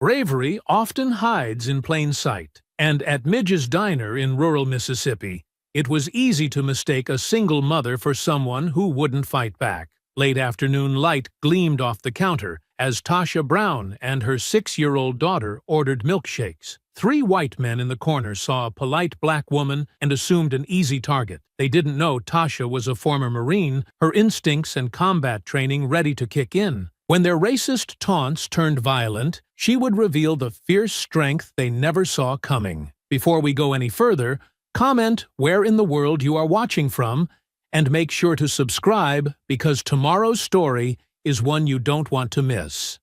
Bravery often hides in plain sight, and at Midge's Diner in rural Mississippi, it was easy to mistake a single mother for someone who wouldn't fight back. Late afternoon light gleamed off the counter as Tasha Brown and her 6-year-old daughter ordered milkshakes. 3 white men in the corner saw a polite black woman and assumed an easy target. They didn't know Tasha was a former Marine, her instincts and combat training ready to kick in. When their racist taunts turned violent, she would reveal the fierce strength they never saw coming. Before we go any further, comment where in the world you are watching from, and make sure to subscribe because tomorrow's story is one you don't want to miss.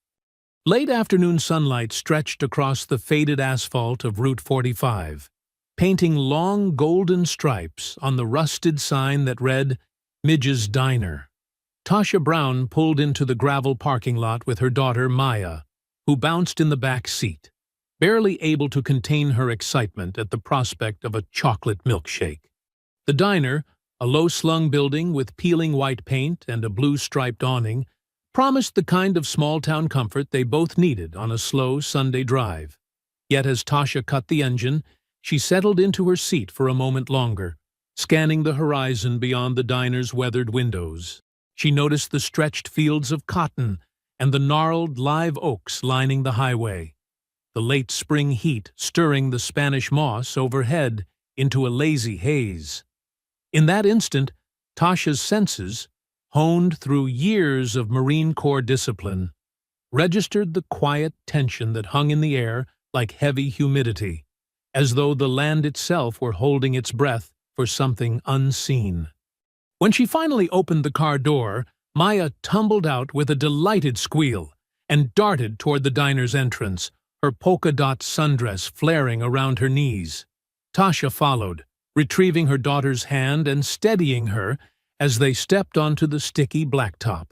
Late afternoon sunlight stretched across the faded asphalt of Route 45, painting long golden stripes on the rusted sign that read, Midge's Diner. Tasha Brown pulled into the gravel parking lot with her daughter Maya, who bounced in the back seat, barely able to contain her excitement at the prospect of a chocolate milkshake. The diner, a low-slung building with peeling white paint and a blue-striped awning, promised the kind of small-town comfort they both needed on a slow Sunday drive. Yet as Tasha cut the engine, she settled into her seat for a moment longer, scanning the horizon beyond the diner's weathered windows. She noticed the stretched fields of cotton and the gnarled live oaks lining the highway, the late spring heat stirring the Spanish moss overhead into a lazy haze. In that instant, Tasha's senses, honed through years of Marine Corps discipline, registered the quiet tension that hung in the air like heavy humidity, as though the land itself were holding its breath for something unseen. When she finally opened the car door, Maya tumbled out with a delighted squeal and darted toward the diner's entrance, her polka-dot sundress flaring around her knees. Tasha followed, retrieving her daughter's hand and steadying her as they stepped onto the sticky blacktop.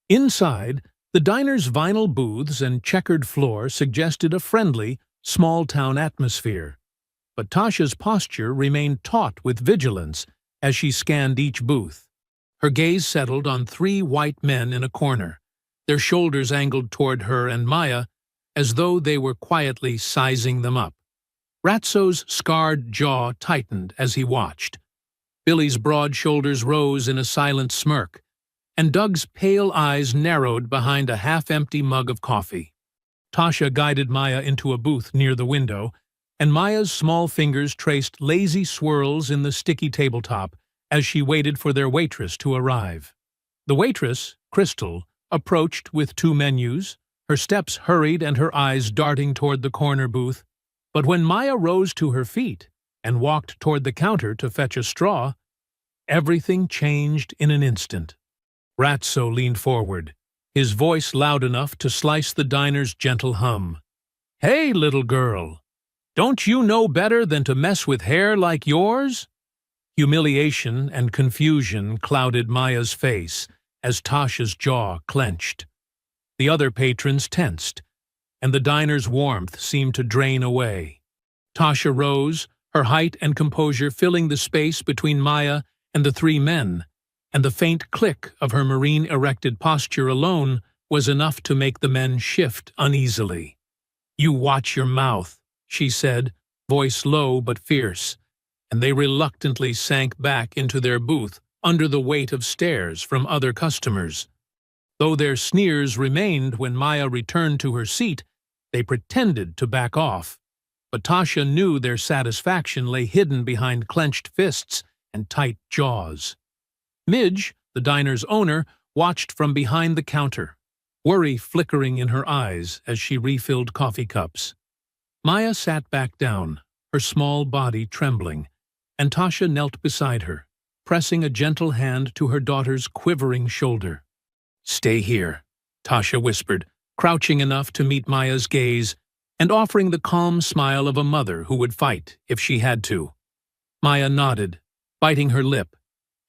Inside, the diner's vinyl booths and checkered floor suggested a friendly, small-town atmosphere. But Tasha's posture remained taut with vigilance as she scanned each booth. Her gaze settled on 3 white men in a corner, their shoulders angled toward her and Maya as though they were quietly sizing them up. Ratso's scarred jaw tightened as he watched. Billy's broad shoulders rose in a silent smirk, and Doug's pale eyes narrowed behind a half-empty mug of coffee. Tasha guided Maya into a booth near the window, and Maya's small fingers traced lazy swirls in the sticky tabletop as she waited for their waitress to arrive. The waitress, Crystal, approached with 2 menus, her steps hurried and her eyes darting toward the corner booth. But when Maya rose to her feet and walked toward the counter to fetch a straw, everything changed in an instant. Ratso leaned forward, his voice loud enough to slice the diner's gentle hum. "Hey, little girl! Don't you know better than to mess with hair like yours?" Humiliation and confusion clouded Maya's face as Tasha's jaw clenched. The other patrons tensed, and the diner's warmth seemed to drain away. Tasha rose, her height and composure filling the space between Maya and the 3 men, and the faint click of her Marine-erected posture alone was enough to make the men shift uneasily. "You watch your mouth," she said, voice low but fierce, and they reluctantly sank back into their booth under the weight of stares from other customers. Though their sneers remained when Maya returned to her seat, they pretended to back off. But Tasha knew their satisfaction lay hidden behind clenched fists and tight jaws. Midge, the diner's owner, watched from behind the counter, worry flickering in her eyes as she refilled coffee cups. Maya sat back down, her small body trembling, and Tasha knelt beside her, pressing a gentle hand to her daughter's quivering shoulder. "Stay here," Tasha whispered, crouching enough to meet Maya's gaze and offering the calm smile of a mother who would fight if she had to. Maya nodded, biting her lip,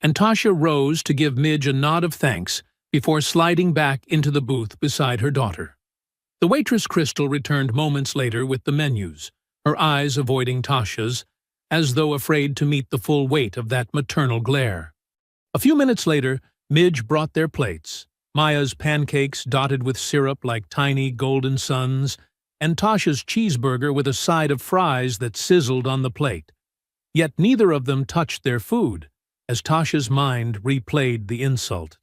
and Tasha rose to give Midge a nod of thanks before sliding back into the booth beside her daughter. The waitress Crystal returned moments later with the menus, her eyes avoiding Tasha's, as though afraid to meet the full weight of that maternal glare. A few minutes later, Midge brought their plates, Maya's pancakes dotted with syrup like tiny golden suns, and Tasha's cheeseburger with a side of fries that sizzled on the plate. Yet neither of them touched their food, as Tasha's mind replayed the insult.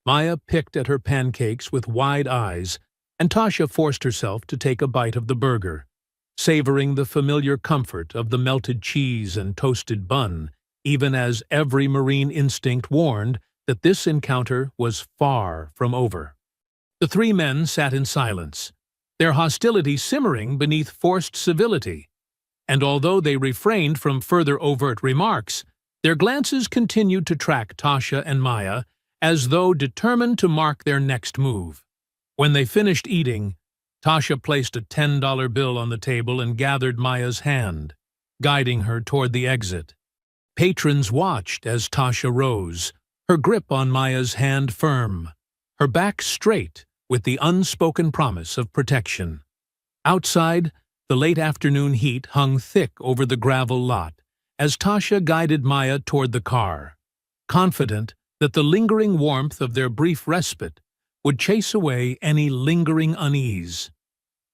Maya picked at her pancakes with wide eyes, and Tasha forced herself to take a bite of the burger, savoring the familiar comfort of the melted cheese and toasted bun, even as every marine instinct warned that this encounter was far from over. The three men sat in silence, their hostility simmering beneath forced civility, and although they refrained from further overt remarks, their glances continued to track Tasha and Maya as though determined to mark their next move. When they finished eating, Tasha placed a $10 bill on the table and gathered Maya's hand, guiding her toward the exit. Patrons watched as Tasha rose, her grip on Maya's hand firm, her back straight with the unspoken promise of protection. Outside, the late afternoon heat hung thick over the gravel lot as Tasha guided Maya toward the car, confident that the lingering warmth of their brief respite would chase away any lingering unease.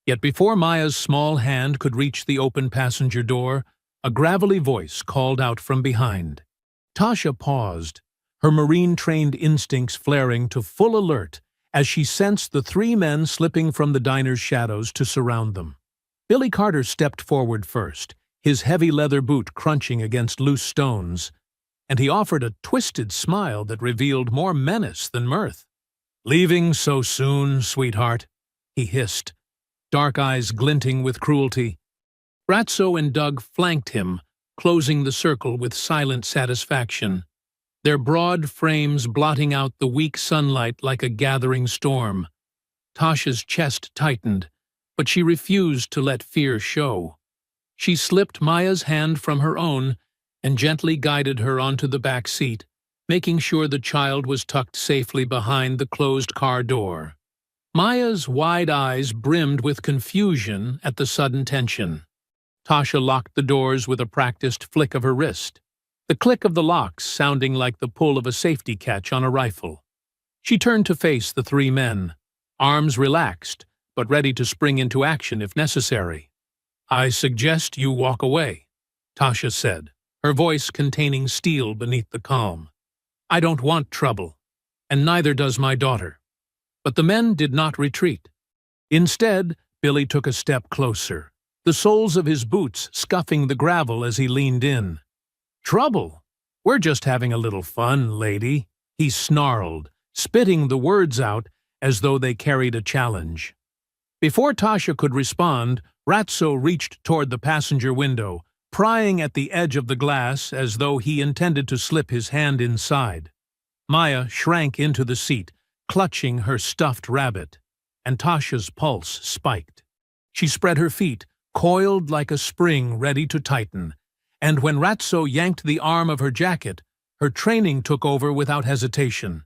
Yet before Maya's small hand could reach the open passenger door, a gravelly voice called out from behind. Tasha paused, her marine-trained instincts flaring to full alert as she sensed the three men slipping from the diner's shadows to surround them. Billy Carter stepped forward first, his heavy leather boot crunching against loose stones, and he offered a twisted smile that revealed more menace than mirth. "Leaving so soon, sweetheart?" he hissed, dark eyes glinting with cruelty. Ratso and Doug flanked him, closing the circle with silent satisfaction, their broad frames blotting out the weak sunlight like a gathering storm. Tasha's chest tightened, but she refused to let fear show. She slipped Maya's hand from her own and gently guided her onto the back seat, making sure the child was tucked safely behind the closed car door. Maya's wide eyes brimmed with confusion at the sudden tension. Tasha locked the doors with a practiced flick of her wrist, the click of the locks sounding like the pull of a safety catch on a rifle. She turned to face the three men, arms relaxed, but ready to spring into action if necessary. "I suggest you walk away," Tasha said, her voice containing steel beneath the calm. "I don't want trouble, and neither does my daughter." But the men did not retreat. Instead, Billy took a step closer, the soles of his boots scuffing the gravel as he leaned in. "Trouble? We're just having a little fun, lady," he snarled, spitting the words out as though they carried a challenge. Before Tasha could respond, Ratso reached toward the passenger window, prying at the edge of the glass as though he intended to slip his hand inside. Maya shrank into the seat, clutching her stuffed rabbit, and Tasha's pulse spiked. She spread her feet, coiled like a spring ready to tighten, and when Ratso yanked the arm of her jacket, her training took over without hesitation.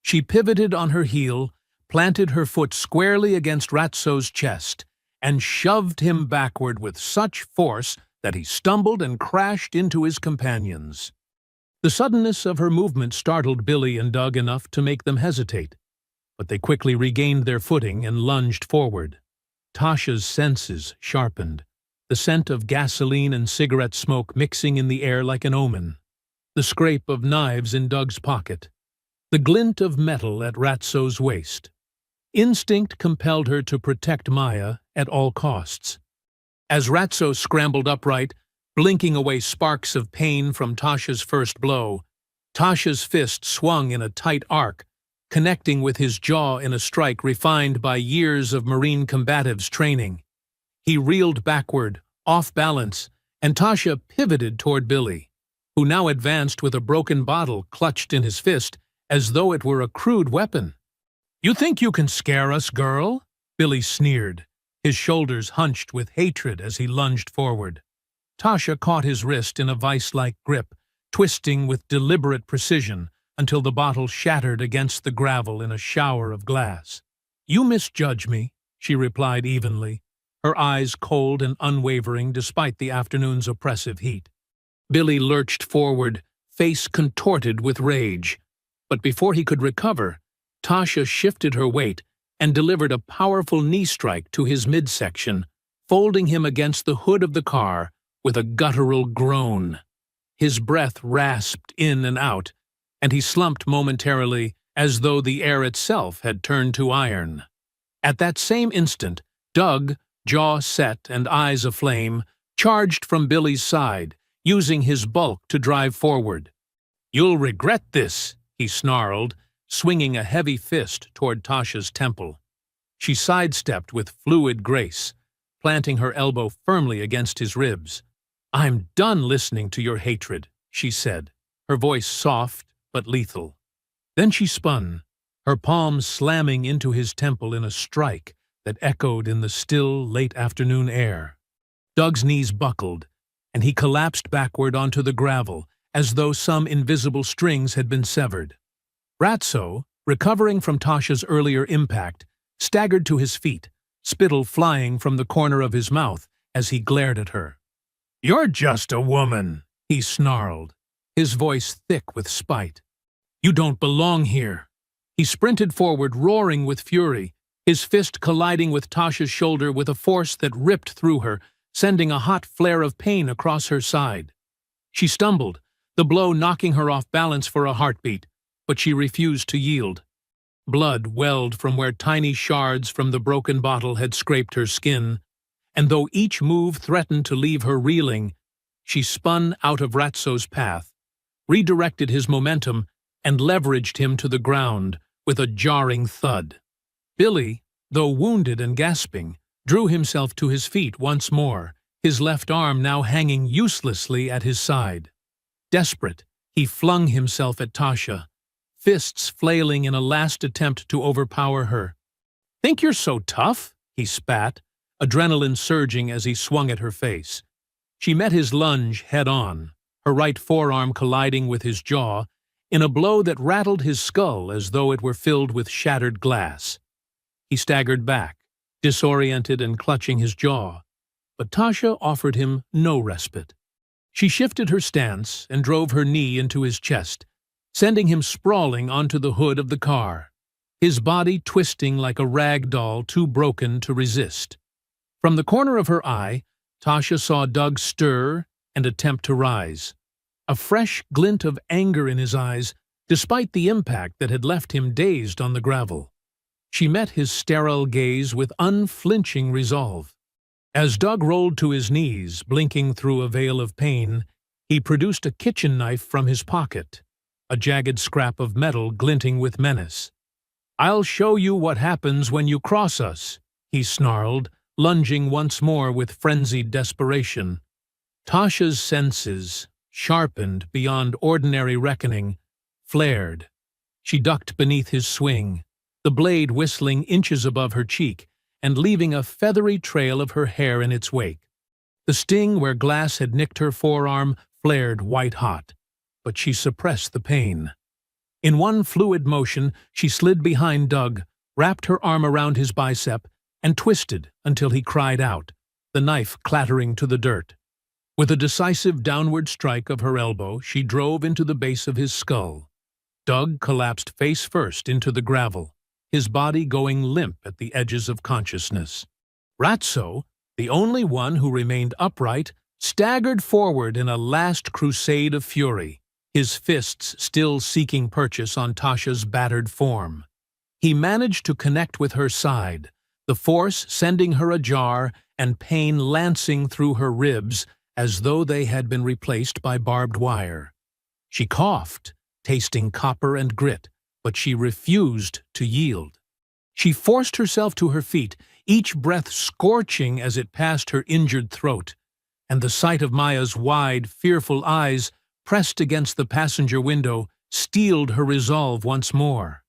She pivoted on her heel, planted her foot squarely against Ratso's chest, and shoved him backward with such force that he stumbled and crashed into his companions. The suddenness of her movement startled Billy and Doug enough to make them hesitate, but they quickly regained their footing and lunged forward. Tasha's senses sharpened, the scent of gasoline and cigarette smoke mixing in the air like an omen, the scrape of knives in Doug's pocket, the glint of metal at Ratso's waist. Instinct compelled her to protect Maya at all costs. As Ratso scrambled upright, blinking away sparks of pain from Tasha's first blow, Tasha's fist swung in a tight arc, connecting with his jaw in a strike refined by years of Marine combatives training. He reeled backward, off balance, and Tasha pivoted toward Billy, who now advanced with a broken bottle clutched in his fist as though it were a crude weapon. "You think you can scare us, girl?" Billy sneered, his shoulders hunched with hatred as he lunged forward. Tasha caught his wrist in a vice-like grip, twisting with deliberate precision until the bottle shattered against the gravel in a shower of glass. "You misjudge me," she replied evenly, her eyes cold and unwavering despite the afternoon's oppressive heat. Billy lurched forward, face contorted with rage, but before he could recover, Tasha shifted her weight and delivered a powerful knee strike to his midsection, folding him against the hood of the car with a guttural groan. His breath rasped in and out, and he slumped momentarily as though the air itself had turned to iron. At that same instant, Doug, jaw set and eyes aflame, charged from Billy's side, using his bulk to drive forward. "You'll regret this," he snarled, swinging a heavy fist toward Tasha's temple. She sidestepped with fluid grace, planting her elbow firmly against his ribs. "I'm done listening to your hatred," she said, her voice soft but lethal. Then she spun, her palms slamming into his temple in a strike that echoed in the still, late-afternoon air. Doug's knees buckled, and he collapsed backward onto the gravel as though some invisible strings had been severed. Ratso, recovering from Tasha's earlier impact, staggered to his feet, spittle flying from the corner of his mouth as he glared at her. "You're just a woman," he snarled, his voice thick with spite. "You don't belong here." He sprinted forward, roaring with fury, his fist colliding with Tasha's shoulder with a force that ripped through her, sending a hot flare of pain across her side. She stumbled, the blow knocking her off balance for a heartbeat, but she refused to yield. Blood welled from where tiny shards from the broken bottle had scraped her skin, and though each move threatened to leave her reeling, she spun out of Ratso's path, redirected his momentum, and leveraged him to the ground with a jarring thud. Billy, though wounded and gasping, drew himself to his feet once more, his left arm now hanging uselessly at his side. Desperate, he flung himself at Tasha, fists flailing in a last attempt to overpower her. "Think you're so tough?" he spat, adrenaline surging as he swung at her face. She met his lunge head-on, her right forearm colliding with his jaw, in a blow that rattled his skull as though it were filled with shattered glass. He staggered back, disoriented and clutching his jaw, but Tasha offered him no respite. She shifted her stance and drove her knee into his chest, sending him sprawling onto the hood of the car, his body twisting like a rag doll too broken to resist. From the corner of her eye, Tasha saw Doug stir and attempt to rise, a fresh glint of anger in his eyes, despite the impact that had left him dazed on the gravel. She met his sterile gaze with unflinching resolve. As Doug rolled to his knees, blinking through a veil of pain, he produced a kitchen knife from his pocket, a jagged scrap of metal glinting with menace. "I'll show you what happens when you cross us," he snarled, lunging once more with frenzied desperation. Tasha's senses, sharpened beyond ordinary reckoning, flared. She ducked beneath his swing, the blade whistling inches above her cheek and leaving a feathery trail of her hair in its wake. The sting where glass had nicked her forearm flared white-hot, but she suppressed the pain. In one fluid motion, she slid behind Doug, wrapped her arm around his bicep, and twisted until he cried out, the knife clattering to the dirt. With a decisive downward strike of her elbow, she drove into the base of his skull. Doug collapsed face first into the gravel, his body going limp at the edges of consciousness. Ratso, the only one who remained upright, staggered forward in a last crusade of fury, his fists still seeking purchase on Tasha's battered form. He managed to connect with her side, the force sending her ajar and pain lancing through her ribs as though they had been replaced by barbed wire. She coughed, tasting copper and grit, but she refused to yield. She forced herself to her feet, each breath scorching as it passed her injured throat, and the sight of Maya's wide, fearful eyes pressed against the passenger window steeled her resolve once more.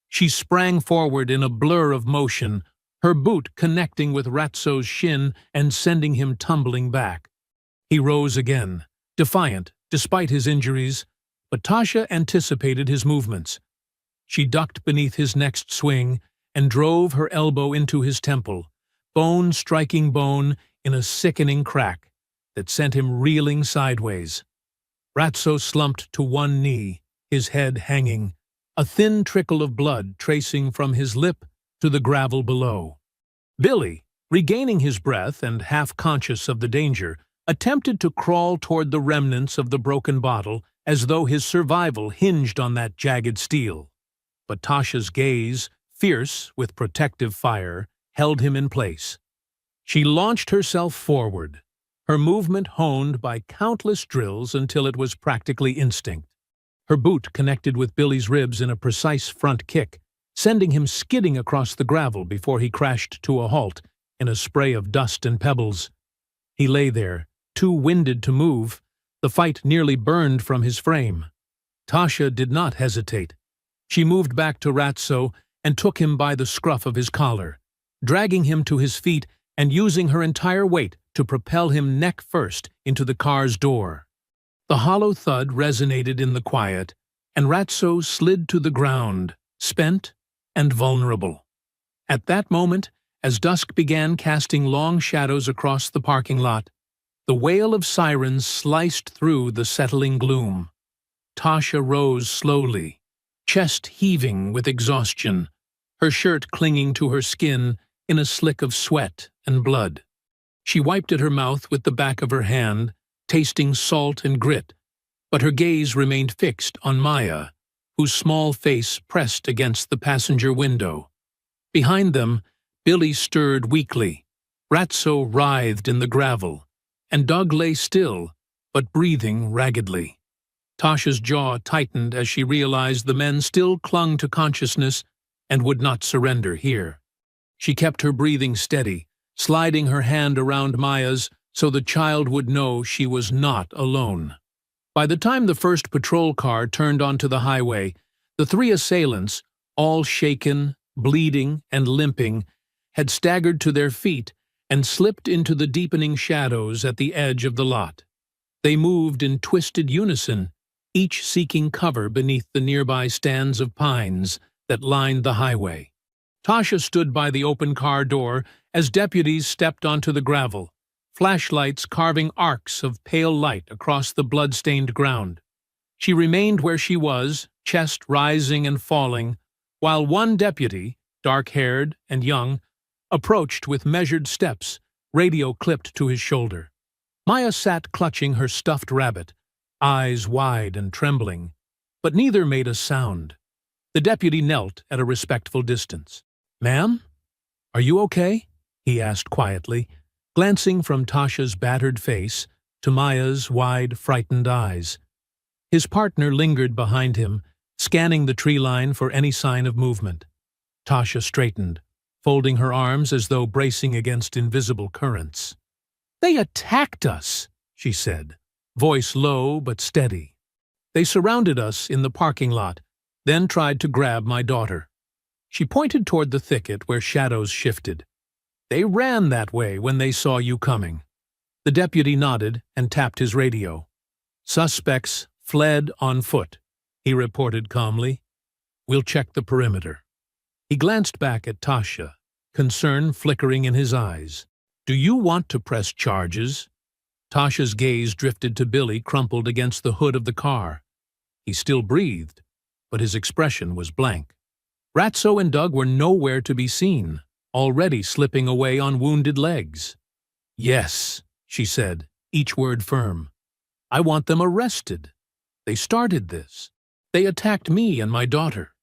She sprang forward in a blur of motion, her boot connecting with Ratso's shin and sending him tumbling back. He rose again, defiant despite his injuries, but Tasha anticipated his movements. She ducked beneath his next swing and drove her elbow into his temple, bone striking bone in a sickening crack that sent him reeling sideways. Ratso slumped to one knee, his head hanging, a thin trickle of blood tracing from his lip to the gravel below. Billy, regaining his breath and half conscious of the danger, attempted to crawl toward the remnants of the broken bottle as though his survival hinged on that jagged steel. But Tasha's gaze, fierce with protective fire, held him in place. She launched herself forward, her movement honed by countless drills until it was practically instinct. Her boot connected with Billy's ribs in a precise front kick, sending him skidding across the gravel before he crashed to a halt in a spray of dust and pebbles. He lay there, too winded to move, the fight nearly burned from his frame. Tasha did not hesitate. She moved back to Ratso and took him by the scruff of his collar, dragging him to his feet and using her entire weight to propel him neck first into the car's door. The hollow thud resonated in the quiet, and Ratso slid to the ground, spent and vulnerable. At that moment, as dusk began casting long shadows across the parking lot, the wail of sirens sliced through the settling gloom. Tasha rose slowly, chest heaving with exhaustion, her shirt clinging to her skin in a slick of sweat and blood. She wiped at her mouth with the back of her hand, tasting salt and grit, but her gaze remained fixed on Maya, whose small face pressed against the passenger window. Behind them, Billy stirred weakly. Ratso writhed in the gravel, and Doug lay still, but breathing raggedly. Tasha's jaw tightened as she realized the men still clung to consciousness and would not surrender here. She kept her breathing steady, sliding her hand around Maya's so the child would know she was not alone. By the time the first patrol car turned onto the highway, the three assailants, all shaken, bleeding, and limping, had staggered to their feet and slipped into the deepening shadows at the edge of the lot. They moved in twisted unison, each seeking cover beneath the nearby stands of pines that lined the highway. Tasha stood by the open car door as deputies stepped onto the gravel, flashlights carving arcs of pale light across the blood-stained ground. She remained where she was, chest rising and falling, while one deputy, dark-haired and young, approached with measured steps, radio clipped to his shoulder. Maya sat clutching her stuffed rabbit, eyes wide and trembling, but neither made a sound. The deputy knelt at a respectful distance. "Ma'am, are you okay?" he asked quietly, glancing from Tasha's battered face to Maya's wide, frightened eyes. His partner lingered behind him, scanning the tree line for any sign of movement. Tasha straightened, folding her arms as though bracing against invisible currents. "They attacked us," she said, voice low but steady. "They surrounded us in the parking lot, then tried to grab my daughter." She pointed toward the thicket where shadows shifted. "They ran that way when they saw you coming." The deputy nodded and tapped his radio. "Suspects fled on foot," he reported calmly. "We'll check the perimeter." He glanced back at Tasha, concern flickering in his eyes. "Do you want to press charges?" Tasha's gaze drifted to Billy crumpled against the hood of the car. He still breathed, but his expression was blank. Ratso and Doug were nowhere to be seen, already slipping away on wounded legs. "Yes," she said, each word firm. "I want them arrested. They started this. They attacked me and my daughter."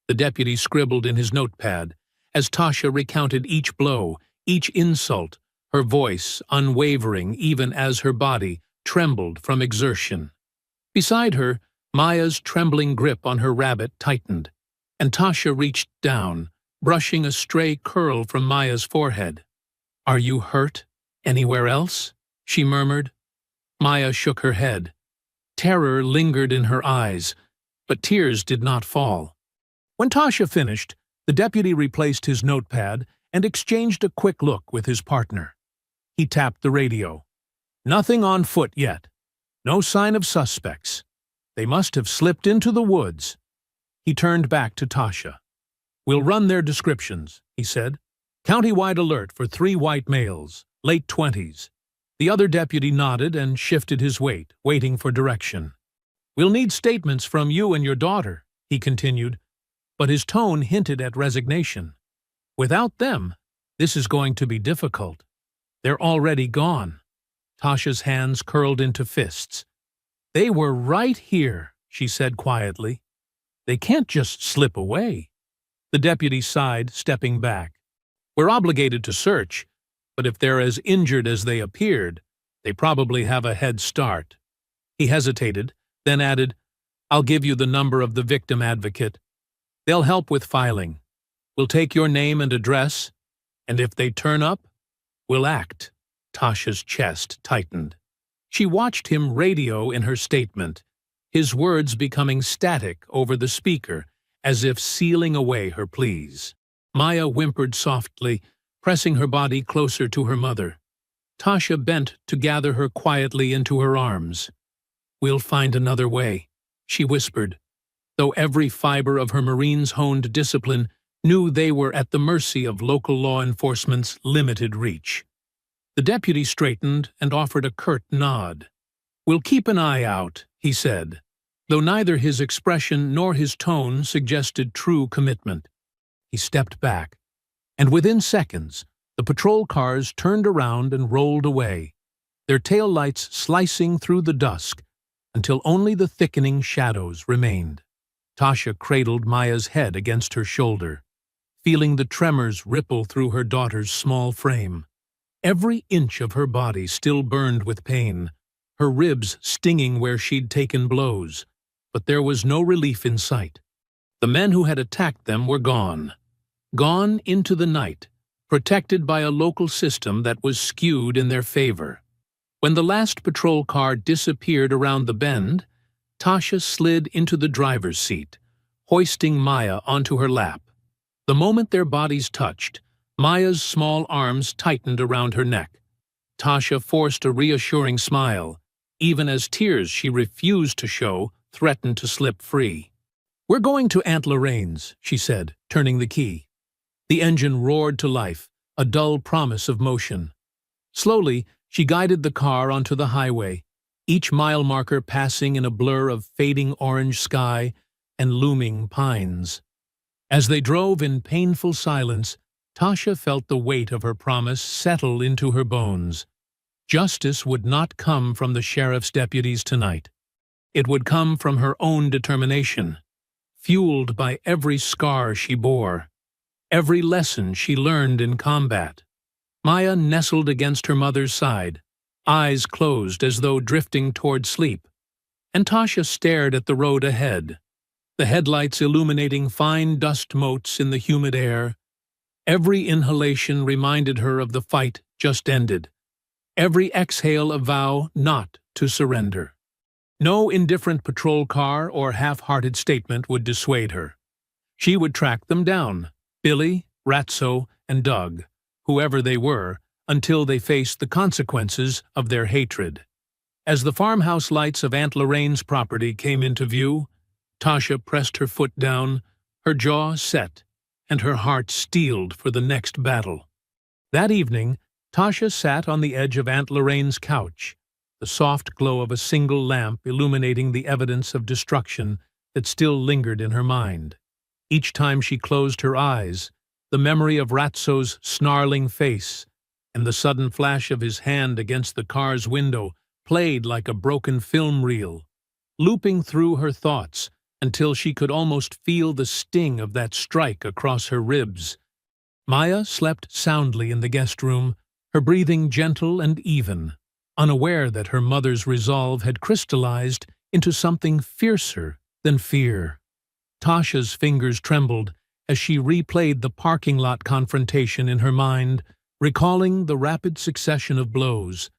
The deputy scribbled in his notepad as Tasha recounted each blow, each insult, her voice unwavering even as her body trembled from exertion. Beside her, Maya's trembling grip on her rabbit tightened, and Tasha reached down, brushing a stray curl from Maya's forehead. "Are you hurt anywhere else?" she murmured. Maya shook her head. Terror lingered in her eyes, but tears did not fall. When Tasha finished, the deputy replaced his notepad and exchanged a quick look with his partner. He tapped the radio. "Nothing on foot yet. No sign of suspects. They must have slipped into the woods." He turned back to Tasha. "We'll run their descriptions," he said. "Countywide alert for 3 white males, late 20s. The other deputy nodded and shifted his weight, waiting for direction. "We'll need statements from you and your daughter," he continued, but his tone hinted at resignation. Without them, this is going to be difficult. They're already gone. Tasha's hands curled into fists. They were right here, she said quietly. They can't just slip away. The deputy sighed, stepping back. We're obligated to search, but if they're as injured as they appeared, they probably have a head start. He hesitated, then added, I'll give you the number of the victim advocate. They'll help with filing. We'll take your name and address, and if they turn up, we'll act. Tasha's chest tightened. She watched him radio in her statement, his words becoming static over the speaker, as if sealing away her pleas. Maya whimpered softly, pressing her body closer to her mother. Tasha bent to gather her quietly into her arms. We'll find another way, she whispered, though every fiber of her Marines' honed discipline knew they were at the mercy of local law enforcement's limited reach. The deputy straightened and offered a curt nod. We'll keep an eye out, he said, though neither his expression nor his tone suggested true commitment. He stepped back, and within seconds, the patrol cars turned around and rolled away, their taillights slicing through the dusk until only the thickening shadows remained. Tasha cradled Maya's head against her shoulder, feeling the tremors ripple through her daughter's small frame. Every inch of her body still burned with pain, her ribs stinging where she'd taken blows, but there was no relief in sight. The men who had attacked them were gone into the night, protected by a local system that was skewed in their favor. When the last patrol car disappeared around the bend, Tasha slid into the driver's seat, hoisting Maya onto her lap. The moment their bodies touched, Maya's small arms tightened around her neck. Tasha forced a reassuring smile, even as tears she refused to show threatened to slip free. We're going to Aunt Lorraine's, she said, turning the key. The engine roared to life, a dull promise of motion. Slowly, she guided the car onto the highway, each mile marker passing in a blur of fading orange sky and looming pines. As they drove in painful silence, Tasha felt the weight of her promise settle into her bones. Justice would not come from the sheriff's deputies tonight. It would come from her own determination, fueled by every scar she bore, every lesson she learned in combat. Maya nestled against her mother's side, eyes closed as though drifting toward sleep, and Tasha stared at the road ahead, the headlights illuminating fine dust motes in the humid air. Every inhalation reminded her of the fight just ended, every exhale a vow not to surrender. No indifferent patrol car or half-hearted statement would dissuade her. She would track them down, Billy, Ratso, and Doug, whoever they were, until they faced the consequences of their hatred. As the farmhouse lights of Aunt Lorraine's property came into view, Tasha pressed her foot down, her jaw set, and her heart steeled for the next battle. That evening, Tasha sat on the edge of Aunt Lorraine's couch, the soft glow of a single lamp illuminating the evidence of destruction that still lingered in her mind. Each time she closed her eyes, the memory of Ratso's snarling face and the sudden flash of his hand against the car's window played like a broken film reel, looping through her thoughts until she could almost feel the sting of that strike across her ribs. Maya slept soundly in the guest room, her breathing gentle and even, unaware that her mother's resolve had crystallized into something fiercer than fear. Tasha's fingers trembled as she replayed the parking lot confrontation in her mind, recalling the rapid succession of blows,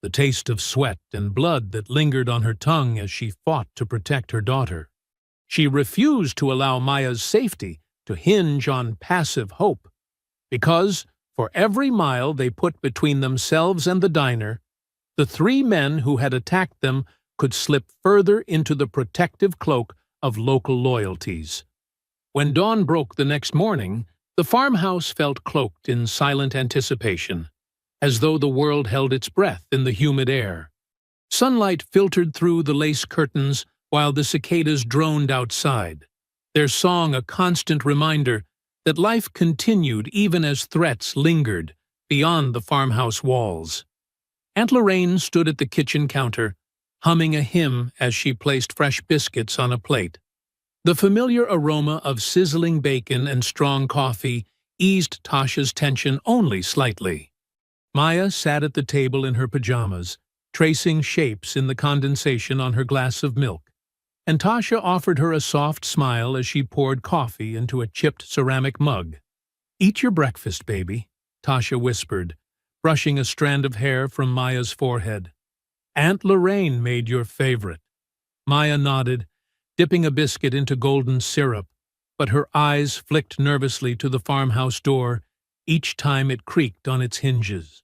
the taste of sweat and blood that lingered on her tongue as she fought to protect her daughter. She refused to allow Maya's safety to hinge on passive hope, because, for every mile they put between themselves and the diner, the three men who had attacked them could slip further into the protective cloak of local loyalties. When dawn broke the next morning, the farmhouse felt cloaked in silent anticipation, as though the world held its breath in the humid air. Sunlight filtered through the lace curtains while the cicadas droned outside, their song a constant reminder that life continued even as threats lingered beyond the farmhouse walls. Aunt Lorraine stood at the kitchen counter, humming a hymn as she placed fresh biscuits on a plate. The familiar aroma of sizzling bacon and strong coffee eased Tasha's tension only slightly. Maya sat at the table in her pajamas, tracing shapes in the condensation on her glass of milk, and Tasha offered her a soft smile as she poured coffee into a chipped ceramic mug. "Eat your breakfast, baby," Tasha whispered, brushing a strand of hair from Maya's forehead. "Aunt Lorraine made your favorite." Maya nodded, dipping a biscuit into golden syrup, but her eyes flicked nervously to the farmhouse door each time it creaked on its hinges.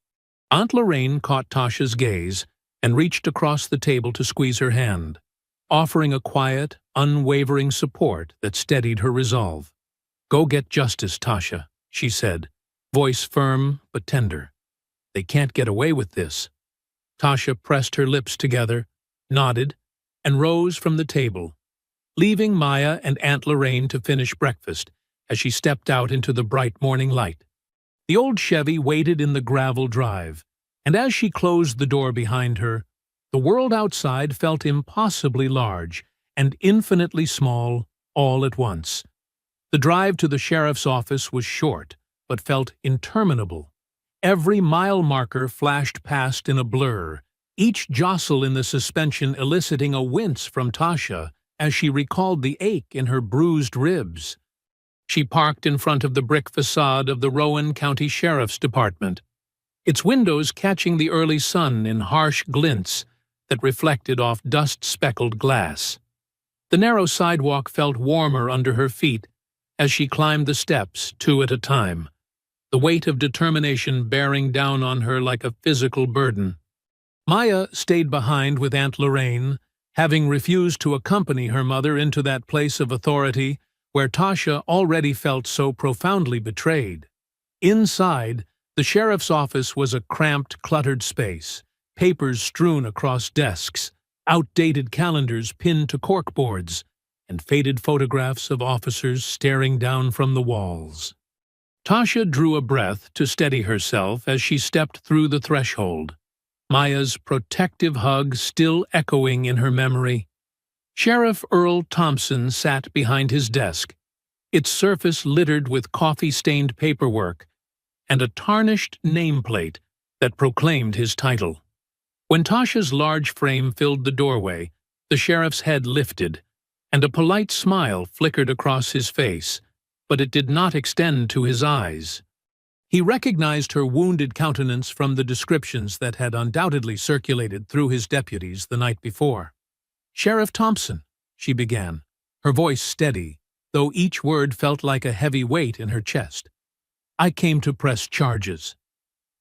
Aunt Lorraine caught Tasha's gaze and reached across the table to squeeze her hand, offering a quiet, unwavering support that steadied her resolve. "Go get justice, Tasha," she said, voice firm but tender. "They can't get away with this." Tasha pressed her lips together, nodded, and rose from the table, leaving Maya and Aunt Lorraine to finish breakfast as she stepped out into the bright morning light. The old Chevy waited in the gravel drive, and as she closed the door behind her, the world outside felt impossibly large and infinitely small all at once. The drive to the sheriff's office was short, but felt interminable. Every mile marker flashed past in a blur, each jostle in the suspension eliciting a wince from Tasha as she recalled the ache in her bruised ribs. She parked in front of the brick facade of the Rowan County Sheriff's Department, its windows catching the early sun in harsh glints that reflected off dust-speckled glass. The narrow sidewalk felt warmer under her feet as she climbed the steps, two at a time, the weight of determination bearing down on her like a physical burden. Maya stayed behind with Aunt Lorraine, having refused to accompany her mother into that place of authority where Tasha already felt so profoundly betrayed. Inside, the sheriff's office was a cramped, cluttered space, papers strewn across desks, outdated calendars pinned to corkboards, and faded photographs of officers staring down from the walls. Tasha drew a breath to steady herself as she stepped through the threshold, Maya's protective hug still echoing in her memory. Sheriff Earl Thompson sat behind his desk, its surface littered with coffee-stained paperwork and a tarnished nameplate that proclaimed his title. When Tasha's large frame filled the doorway, the sheriff's head lifted, and a polite smile flickered across his face, but it did not extend to his eyes. He recognized her wounded countenance from the descriptions that had undoubtedly circulated through his deputies the night before. "Sheriff Thompson," she began, her voice steady, though each word felt like a heavy weight in her chest. "I came to press charges."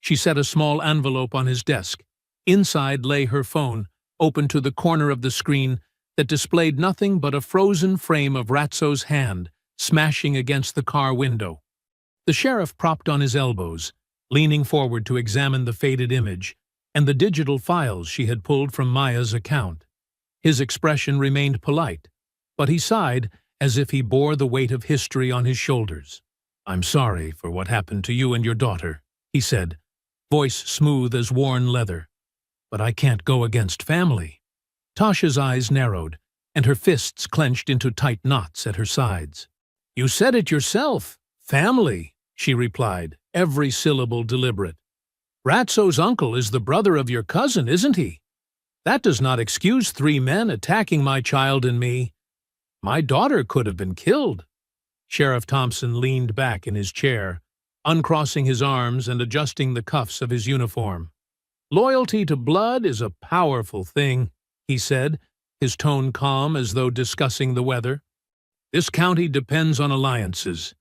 She set a small envelope on his desk. Inside lay her phone, open to the corner of the screen that displayed nothing but a frozen frame of Ratso's hand smashing against the car window. The sheriff propped on his elbows, leaning forward to examine the faded image and the digital files she had pulled from Maya's account. His expression remained polite, but he sighed as if he bore the weight of history on his shoulders. "I'm sorry for what happened to you and your daughter," he said, voice smooth as worn leather. "But I can't go against family." Tasha's eyes narrowed, and her fists clenched into tight knots at her sides. "You said it yourself. Family," she replied, every syllable deliberate. "Ratso's uncle is the brother of your cousin, isn't he? That does not excuse 3 men attacking my child and me. My daughter could have been killed." Sheriff Thompson leaned back in his chair, uncrossing his arms and adjusting the cuffs of his uniform. "Loyalty to blood is a powerful thing," he said, his tone calm as though discussing the weather. "This county depends on alliances.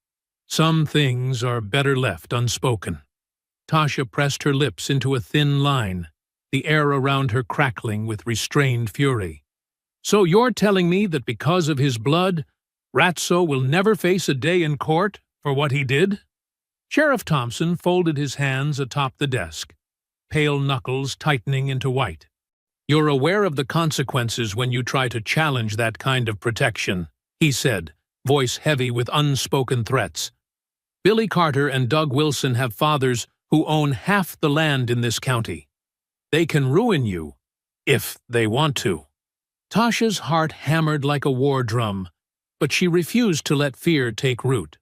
Some things are better left unspoken." Tasha pressed her lips into a thin line, the air around her crackling with restrained fury. "So you're telling me that because of his blood, Ratso will never face a day in court for what he did?" Sheriff Thompson folded his hands atop the desk, pale knuckles tightening into white. "You're aware of the consequences when you try to challenge that kind of protection," he said, voice heavy with unspoken threats. Billy Carter and Doug Wilson have fathers who own half the land in this county. They can ruin you, if they want to." Tasha's heart hammered like a war drum, but she refused to let fear take root.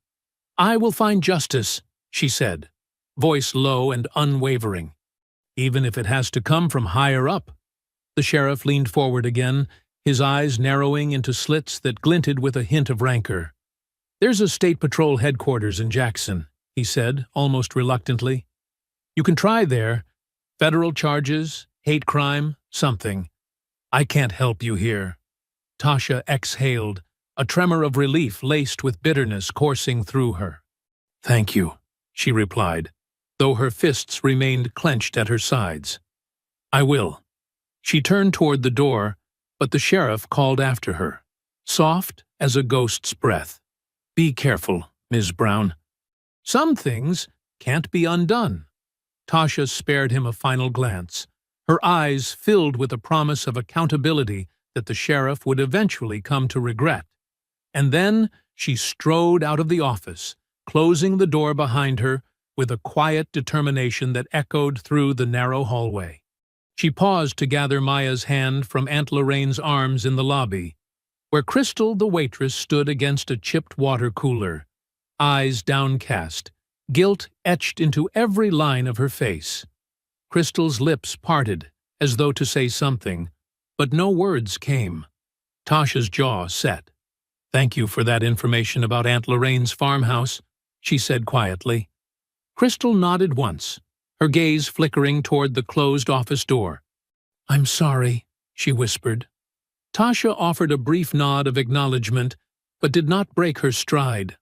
"I will find justice," she said, voice low and unwavering. "Even if it has to come from higher up." The sheriff leaned forward again, his eyes narrowing into slits that glinted with a hint of rancor. "There's a state patrol headquarters in Jackson," he said, almost reluctantly. "You can try there. Federal charges, hate crime, something. I can't help you here." Tasha exhaled, a tremor of relief laced with bitterness coursing through her. "Thank you," she replied, though her fists remained clenched at her sides. "I will." She turned toward the door, but the sheriff called after her, soft as a ghost's breath. "Be careful, Ms. Brown. Some things can't be undone." Tasha spared him a final glance, her eyes filled with a promise of accountability that the sheriff would eventually come to regret. And then she strode out of the office, closing the door behind her with a quiet determination that echoed through the narrow hallway. She paused to gather Maya's hand from Aunt Lorraine's arms in the lobby, where Crystal, the waitress, stood against a chipped water cooler, eyes downcast, guilt etched into every line of her face. Crystal's lips parted, as though to say something, but no words came. Tasha's jaw set. "Thank you for that information about Aunt Lorraine's farmhouse," she said quietly. Crystal nodded once, her gaze flickering toward the closed office door. "I'm sorry," she whispered. Tasha offered a brief nod of acknowledgement, but did not break her stride.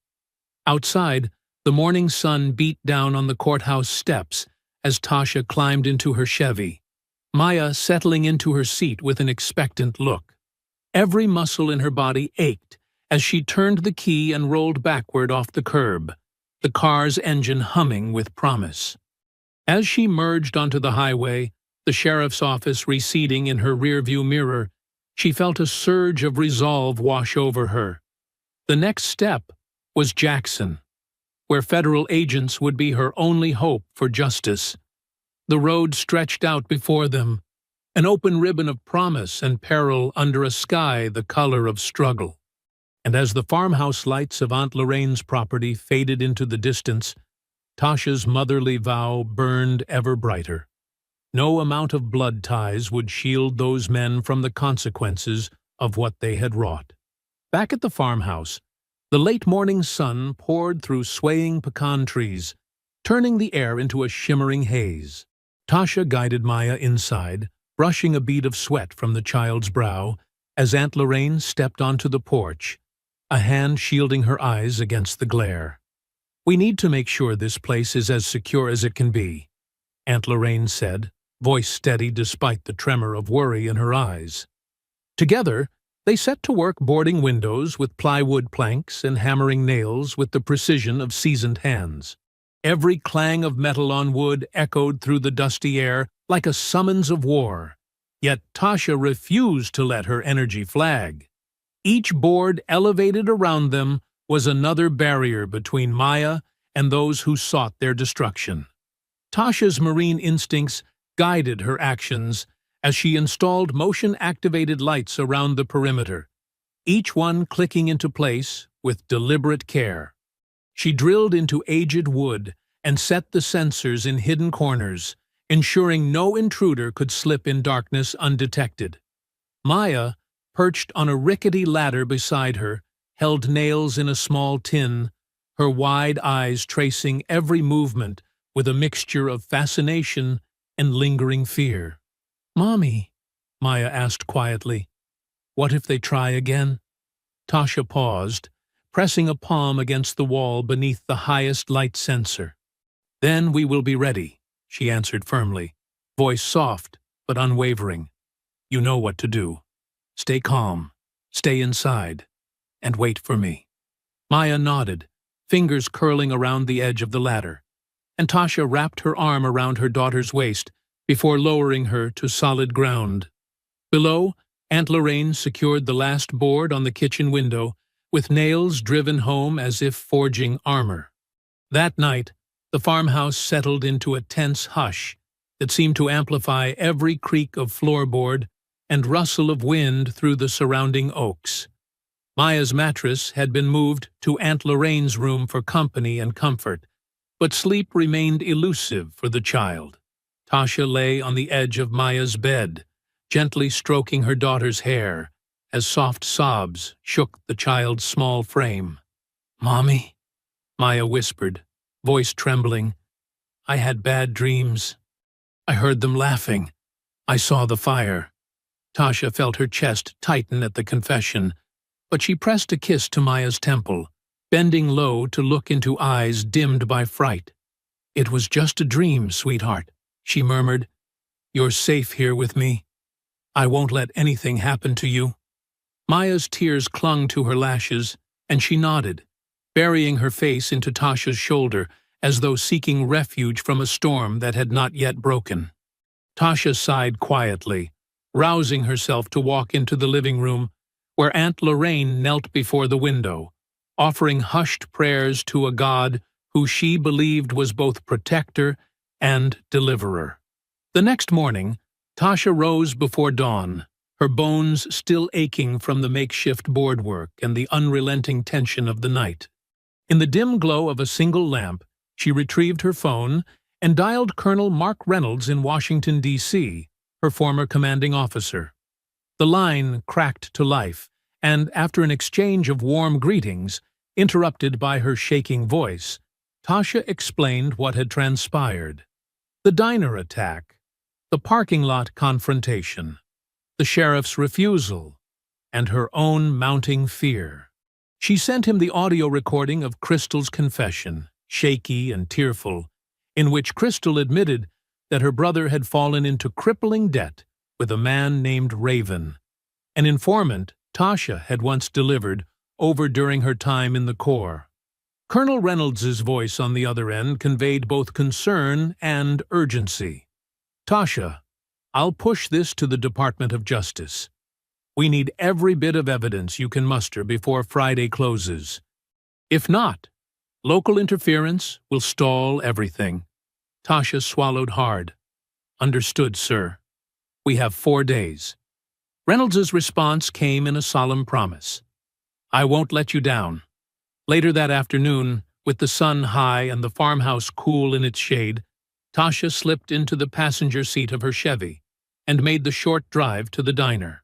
Outside, the morning sun beat down on the courthouse steps as Tasha climbed into her Chevy, Maya settling into her seat with an expectant look. Every muscle in her body ached as she turned the key and rolled backward off the curb, the car's engine humming with promise. As she merged onto the highway, the sheriff's office receding in her rearview mirror, she felt a surge of resolve wash over her. The next step was Jackson, where federal agents would be her only hope for justice. The road stretched out before them, an open ribbon of promise and peril under a sky the color of struggle. And as the farmhouse lights of Aunt Lorraine's property faded into the distance, Tasha's motherly vow burned ever brighter. No amount of blood ties would shield those men from the consequences of what they had wrought. Back at the farmhouse, the late morning sun poured through swaying pecan trees, turning the air into a shimmering haze. Tasha guided Maya inside, brushing a bead of sweat from the child's brow, as Aunt Lorraine stepped onto the porch, a hand shielding her eyes against the glare. "We need to make sure this place is as secure as it can be," Aunt Lorraine said, voice steady despite the tremor of worry in her eyes. Together, they set to work boarding windows with plywood planks and hammering nails with the precision of seasoned hands. Every clang of metal on wood echoed through the dusty air like a summons of war, yet Tasha refused to let her energy flag. Each board elevated around them was another barrier between Maya and those who sought their destruction. Tasha's marine instincts guided her actions as she installed motion-activated lights around the perimeter, each one clicking into place with deliberate care. She drilled into aged wood and set the sensors in hidden corners, ensuring no intruder could slip in darkness undetected. Maya, perched on a rickety ladder beside her, held nails in a small tin, her wide eyes tracing every movement with a mixture of fascination and lingering fear. "Mommy," Maya asked quietly, "what if they try again?" Tasha paused, pressing a palm against the wall beneath the highest light sensor. "Then we will be ready," she answered firmly, voice soft but unwavering. "You know what to do. Stay calm, stay inside, and wait for me." Maya nodded, fingers curling around the edge of the ladder, and Tasha wrapped her arm around her daughter's waist before lowering her to solid ground. Below, Aunt Lorraine secured the last board on the kitchen window, with nails driven home as if forging armor. That night, the farmhouse settled into a tense hush that seemed to amplify every creak of floorboard and rustle of wind through the surrounding oaks. Maya's mattress had been moved to Aunt Lorraine's room for company and comfort, but sleep remained elusive for the child. Tasha lay on the edge of Maya's bed, gently stroking her daughter's hair, as soft sobs shook the child's small frame. "Mommy," Maya whispered, voice trembling. "I had bad dreams. I heard them laughing. I saw the fire." Tasha felt her chest tighten at the confession, but she pressed a kiss to Maya's temple, bending low to look into eyes dimmed by fright. "It was just a dream, sweetheart," she murmured. "You're safe here with me. I won't let anything happen to you." Maya's tears clung to her lashes, and she nodded, burying her face into Tasha's shoulder as though seeking refuge from a storm that had not yet broken. Tasha sighed quietly, rousing herself to walk into the living room, where Aunt Lorraine knelt before the window, offering hushed prayers to a God who she believed was both protector and deliverer. The next morning, Tasha rose before dawn, her bones still aching from the makeshift boardwork and the unrelenting tension of the night. In the dim glow of a single lamp, she retrieved her phone and dialed Colonel Mark Reynolds in Washington, D.C., her former commanding officer. The line cracked to life, and after an exchange of warm greetings, interrupted by her shaking voice, Tasha explained what had transpired. The diner attack, the parking lot confrontation, the sheriff's refusal, and her own mounting fear. She sent him the audio recording of Crystal's confession, shaky and tearful, in which Crystal admitted that her brother had fallen into crippling debt with a man named Raven, an informant Tasha had once delivered over during her time in the Corps. Colonel Reynolds's voice on the other end conveyed both concern and urgency. "Tasha, I'll push this to the Department of Justice. We need every bit of evidence you can muster before Friday closes. If not, local interference will stall everything." Tasha swallowed hard. "Understood, sir. We have 4 days." Reynolds's response came in a solemn promise. "I won't let you down." Later that afternoon, with the sun high and the farmhouse cool in its shade, Tasha slipped into the passenger seat of her Chevy and made the short drive to the diner.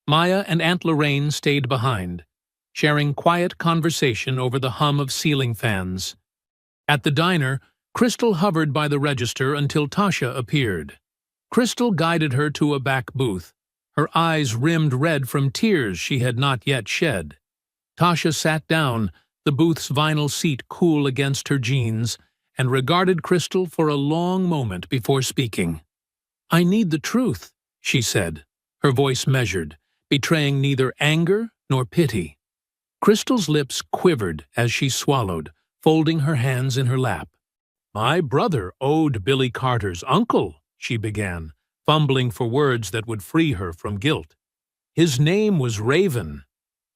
Maya and Aunt Lorraine stayed behind, sharing quiet conversation over the hum of ceiling fans. At the diner, Crystal hovered by the register until Tasha appeared. Crystal guided her to a back booth, her eyes rimmed red from tears she had not yet shed. Tasha sat down, the booth's vinyl seat cool against her jeans, and regarded Crystal for a long moment before speaking. "I need the truth," she said, her voice measured, betraying neither anger nor pity. Crystal's lips quivered as she swallowed, folding her hands in her lap. "My brother owed Billy Carter's uncle," she began, fumbling for words that would free her from guilt. "His name was Raven.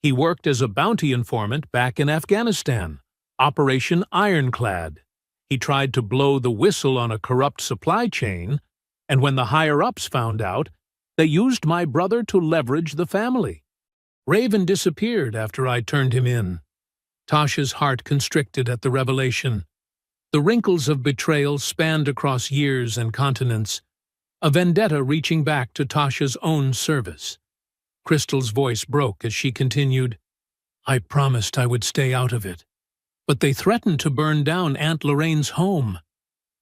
He worked as a bounty informant back in Afghanistan, Operation Ironclad. He tried to blow the whistle on a corrupt supply chain, and when the higher-ups found out, they used my brother to leverage the family. Raven disappeared after I turned him in." Tasha's heart constricted at the revelation. The wrinkles of betrayal spanned across years and continents, a vendetta reaching back to Tasha's own service. Crystal's voice broke as she continued, "I promised I would stay out of it, but they threatened to burn down Aunt Lorraine's home.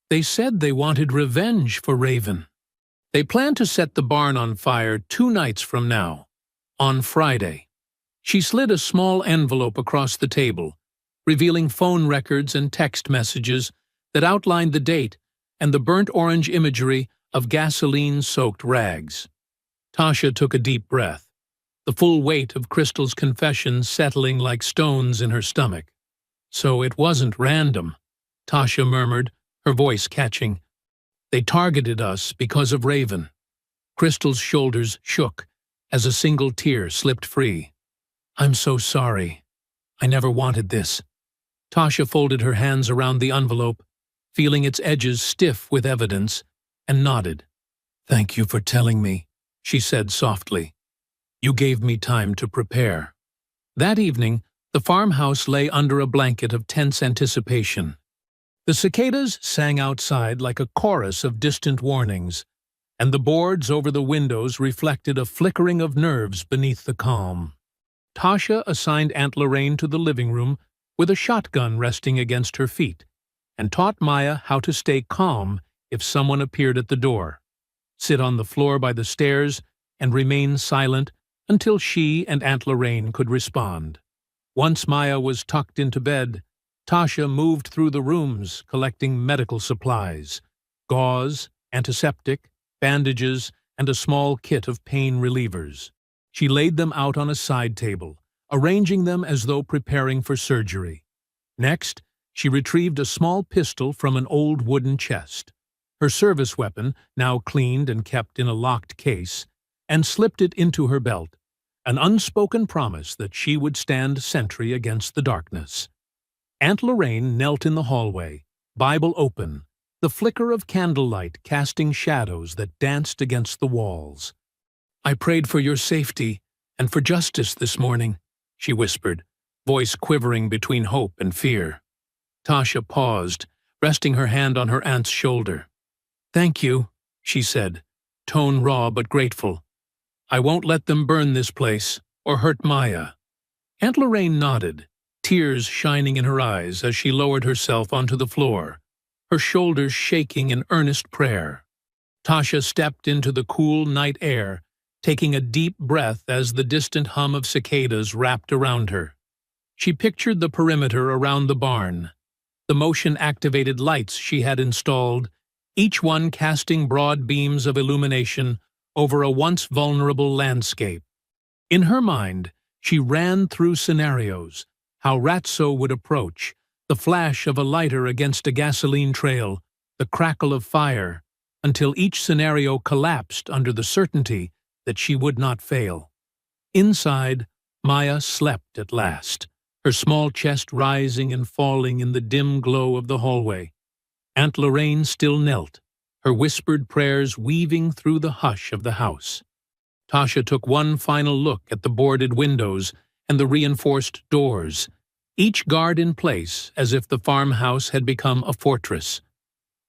They said they wanted revenge for Raven. They plan to set the barn on fire 2 nights from now, on Friday." She slid a small envelope across the table, revealing phone records and text messages that outlined the date and the burnt orange imagery of gasoline-soaked rags. Tasha took a deep breath, the full weight of Crystal's confession settling like stones in her stomach. "So it wasn't random," Tasha murmured, her voice catching. "They targeted us because of Raven." Crystal's shoulders shook as a single tear slipped free. "I'm so sorry. I never wanted this." Tasha folded her hands around the envelope, feeling its edges stiff with evidence, and nodded. "Thank you for telling me," she said softly. "You gave me time to prepare." That evening, the farmhouse lay under a blanket of tense anticipation. The cicadas sang outside like a chorus of distant warnings, and the boards over the windows reflected a flickering of nerves beneath the calm. Tasha assigned Aunt Lorraine to the living room with a shotgun resting against her feet, and taught Maya how to stay calm if someone appeared at the door, sit on the floor by the stairs, and remain silent until she and Aunt Lorraine could respond. Once Maya was tucked into bed, Tasha moved through the rooms collecting medical supplies, gauze, antiseptic, bandages, and a small kit of pain relievers. She laid them out on a side table, arranging them as though preparing for surgery. Next, she retrieved a small pistol from an old wooden chest, her service weapon, now cleaned and kept in a locked case, and slipped it into her belt, an unspoken promise that she would stand sentry against the darkness. Aunt Lorraine knelt in the hallway, Bible open, the flicker of candlelight casting shadows that danced against the walls. "I prayed for your safety and for justice this morning," she whispered, voice quivering between hope and fear. Tasha paused, resting her hand on her aunt's shoulder. "Thank you," she said, tone raw but grateful. "I won't let them burn this place or hurt Maya." Aunt Lorraine nodded, tears shining in her eyes as she lowered herself onto the floor, her shoulders shaking in earnest prayer. Tasha stepped into the cool night air, taking a deep breath as the distant hum of cicadas wrapped around her. She pictured the perimeter around the barn, the motion-activated lights she had installed, each one casting broad beams of illumination over a once vulnerable landscape. In her mind, she ran through scenarios, how Ratso would approach, the flash of a lighter against a gasoline trail, the crackle of fire, until each scenario collapsed under the certainty that she would not fail. Inside, Maya slept at last, her small chest rising and falling in the dim glow of the hallway. Aunt Lorraine still knelt, her whispered prayers weaving through the hush of the house. Tasha took one final look at the boarded windows and the reinforced doors, each guard in place as if the farmhouse had become a fortress.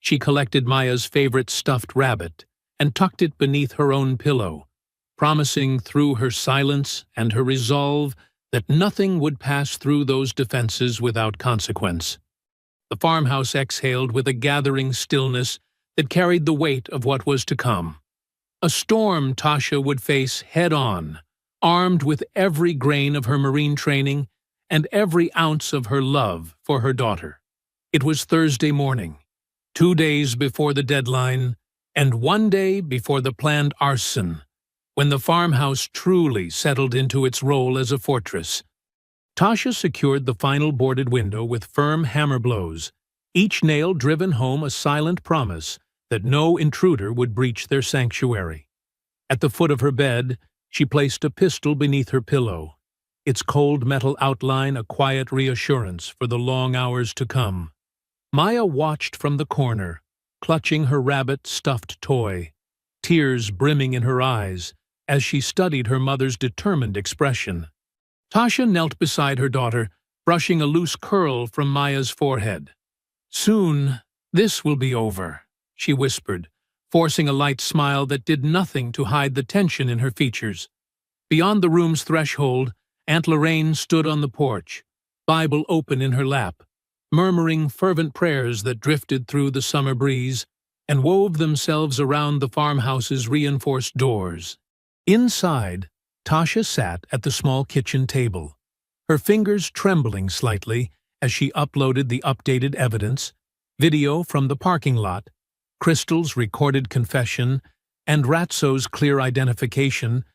She collected Maya's favorite stuffed rabbit and tucked it beneath her own pillow, promising through her silence and her resolve that nothing would pass through those defenses without consequence. The farmhouse exhaled with a gathering stillness that carried the weight of what was to come. A storm Tasha would face head-on, armed with every grain of her Marine training and every ounce of her love for her daughter. It was Thursday morning, 2 days before the deadline, and 1 day before the planned arson, when the farmhouse truly settled into its role as a fortress. Tasha secured the final boarded window with firm hammer blows, each nail driven home a silent promise that no intruder would breach their sanctuary. At the foot of her bed, she placed a pistol beneath her pillow, its cold metal outline a quiet reassurance for the long hours to come. Maya watched from the corner, clutching her rabbit-stuffed toy, tears brimming in her eyes as she studied her mother's determined expression. Tasha knelt beside her daughter, brushing a loose curl from Maya's forehead. "Soon, this will be over," she whispered, forcing a light smile that did nothing to hide the tension in her features. Beyond the room's threshold, Aunt Lorraine stood on the porch, Bible open in her lap, murmuring fervent prayers that drifted through the summer breeze and wove themselves around the farmhouse's reinforced doors. Inside, Tasha sat at the small kitchen table, her fingers trembling slightly as she uploaded the updated evidence, video from the parking lot, Crystal's recorded confession, and Ratso's clear identification,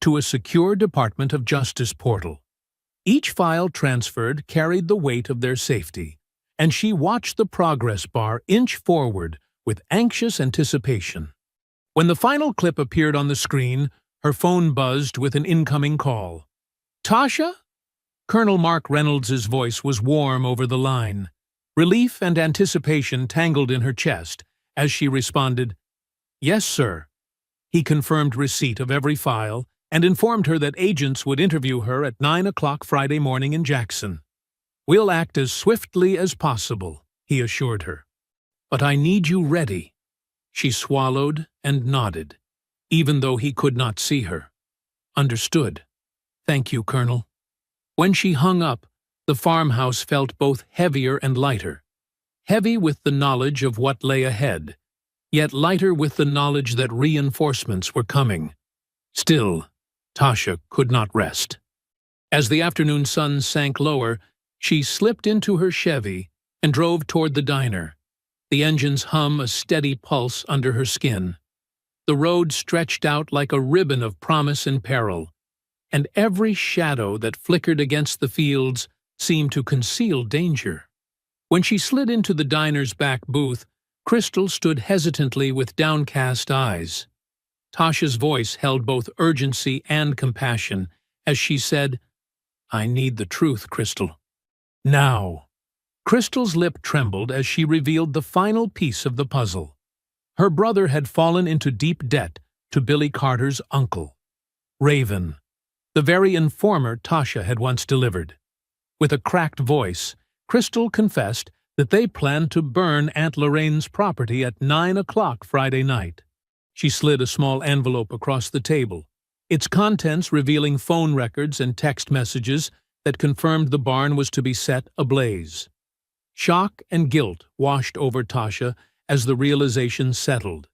to a secure Department of Justice portal. Each file transferred carried the weight of their safety, and she watched the progress bar inch forward with anxious anticipation. When the final clip appeared on the screen, her phone buzzed with an incoming call. "Tasha?" Colonel Mark Reynolds's voice was warm over the line. Relief and anticipation tangled in her chest as she responded, "Yes, sir." He confirmed receipt of every file and informed her that agents would interview her at 9 o'clock Friday morning in Jackson. "We'll act as swiftly as possible," he assured her. "But I need you ready." She swallowed and nodded, even though he could not see her. "Understood. Thank you, Colonel." When she hung up, the farmhouse felt both heavier and lighter. Heavy with the knowledge of what lay ahead, yet lighter with the knowledge that reinforcements were coming. Still, Tasha could not rest. As the afternoon sun sank lower, she slipped into her Chevy and drove toward the diner, the engine's hum a steady pulse under her skin. The road stretched out like a ribbon of promise and peril, and every shadow that flickered against the fields seemed to conceal danger. When she slid into the diner's back booth, Crystal stood hesitantly with downcast eyes. Tasha's voice held both urgency and compassion as she said, "I need the truth, Crystal. Now." Crystal's lip trembled as she revealed the final piece of the puzzle. Her brother had fallen into deep debt to Billy Carter's uncle, Raven, the very informer Tasha had once delivered. With a cracked voice, Crystal confessed that they planned to burn Aunt Lorraine's property at 9 o'clock Friday night. She slid a small envelope across the table, its contents revealing phone records and text messages that confirmed the barn was to be set ablaze. Shock and guilt washed over Tasha as the realization settled.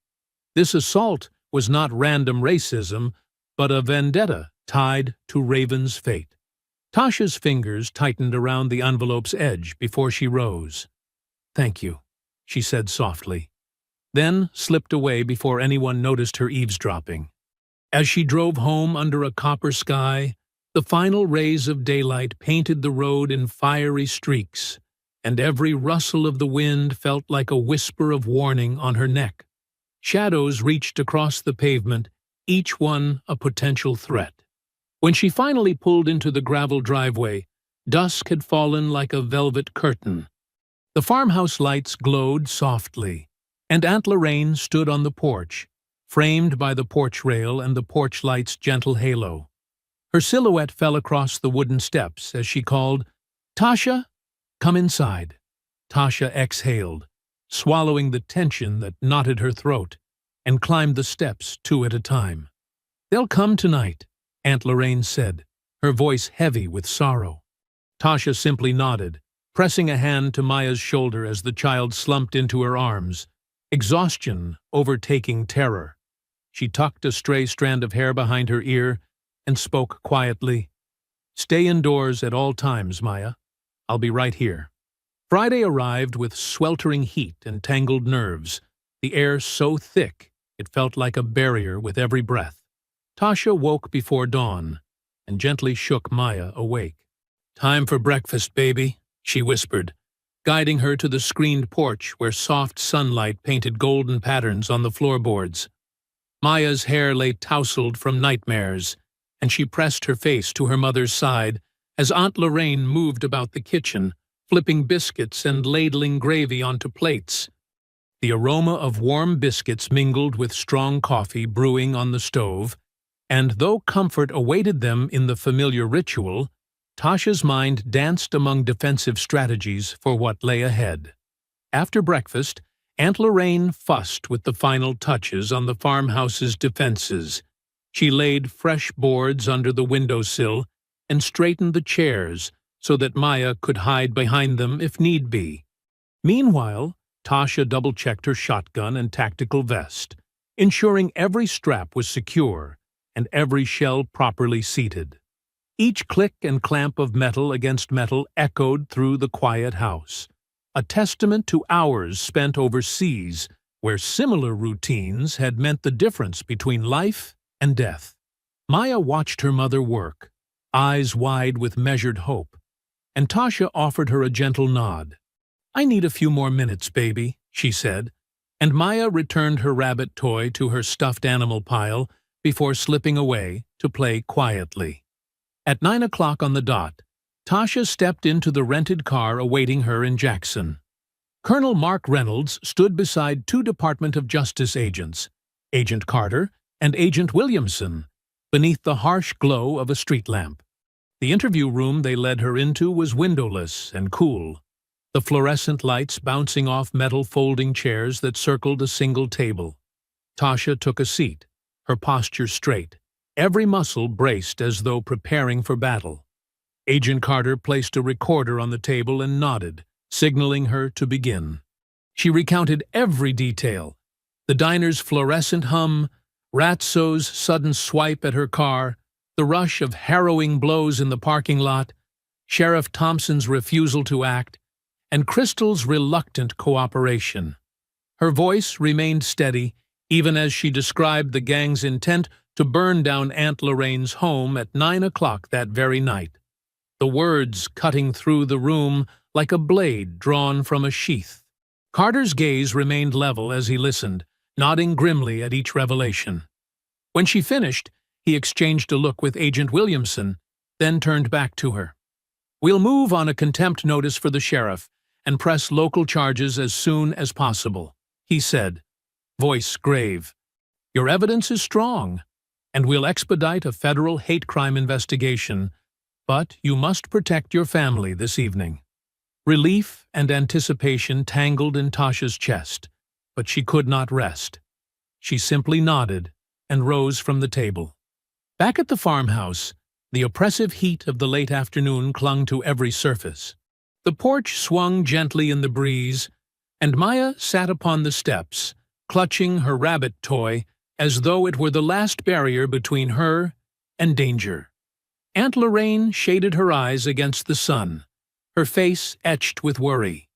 This assault was not random racism, but a vendetta tied to Raven's fate. Tasha's fingers tightened around the envelope's edge before she rose. "Thank you," she said softly, then slipped away before anyone noticed her eavesdropping. As she drove home under a copper sky, the final rays of daylight painted the road in fiery streaks, and every rustle of the wind felt like a whisper of warning on her neck. Shadows reached across the pavement, each one a potential threat. When she finally pulled into the gravel driveway, dusk had fallen like a velvet curtain. The farmhouse lights glowed softly, and Aunt Lorraine stood on the porch, framed by the porch rail and the porch light's gentle halo. Her silhouette fell across the wooden steps as she called, "Tasha, come inside." Tasha exhaled, swallowing the tension that knotted her throat, and climbed the steps 2 at a time. "They'll come tonight," Aunt Lorraine said, her voice heavy with sorrow. Tasha simply nodded, pressing a hand to Maya's shoulder as the child slumped into her arms, exhaustion overtaking terror. She tucked a stray strand of hair behind her ear and spoke quietly, "Stay indoors at all times, Maya. I'll be right here." Friday arrived with sweltering heat and tangled nerves, the air so thick it felt like a barrier with every breath. Tasha woke before dawn and gently shook Maya awake. "Time for breakfast, baby," she whispered, guiding her to the screened porch where soft sunlight painted golden patterns on the floorboards. Maya's hair lay tousled from nightmares, and she pressed her face to her mother's side as Aunt Lorraine moved about the kitchen, flipping biscuits and ladling gravy onto plates. The aroma of warm biscuits mingled with strong coffee brewing on the stove, and though comfort awaited them in the familiar ritual, Tasha's mind danced among defensive strategies for what lay ahead. After breakfast, Aunt Lorraine fussed with the final touches on the farmhouse's defenses. She laid fresh boards under the windowsill and straightened the chairs so that Maya could hide behind them if need be. Meanwhile, Tasha double-checked her shotgun and tactical vest, ensuring every strap was secure and every shell properly seated. Each click and clamp of metal against metal echoed through the quiet house, a testament to hours spent overseas where similar routines had meant the difference between life and death. Maya watched her mother work, eyes wide with measured hope, and Tasha offered her a gentle nod. "I need a few more minutes, baby," she said, and Maya returned her rabbit toy to her stuffed animal pile before slipping away to play quietly. At 9 o'clock on the dot, Tasha stepped into the rented car awaiting her in Jackson. Colonel Mark Reynolds stood beside two Department of Justice agents, Agent Carter and Agent Williamson, beneath the harsh glow of a street lamp. The interview room they led her into was windowless and cool, the fluorescent lights bouncing off metal folding chairs that circled a single table. Tasha took a seat, her posture straight, every muscle braced as though preparing for battle. Agent Carter placed a recorder on the table and nodded, signaling her to begin. She recounted every detail: the diner's fluorescent hum, Ratso's sudden swipe at her car, the rush of harrowing blows in the parking lot, Sheriff Thompson's refusal to act, and Crystal's reluctant cooperation. Her voice remained steady, even as she described the gang's intent to burn down Aunt Lorraine's home at 9 o'clock that very night, the words cutting through the room like a blade drawn from a sheath. Carter's gaze remained level as he listened, nodding grimly at each revelation. When she finished, he exchanged a look with Agent Williamson, then turned back to her. "We'll move on a contempt notice for the sheriff and press local charges as soon as possible," he said, voice grave. "Your evidence is strong, and we'll expedite a federal hate crime investigation, but you must protect your family this evening." Relief and anticipation tangled in Tasha's chest, but she could not rest. She simply nodded and rose from the table. Back at the farmhouse, the oppressive heat of the late afternoon clung to every surface. The porch swung gently in the breeze, and Maya sat upon the steps, clutching her rabbit toy as though it were the last barrier between her and danger. Aunt Lorraine shaded her eyes against the sun, her face etched with worry.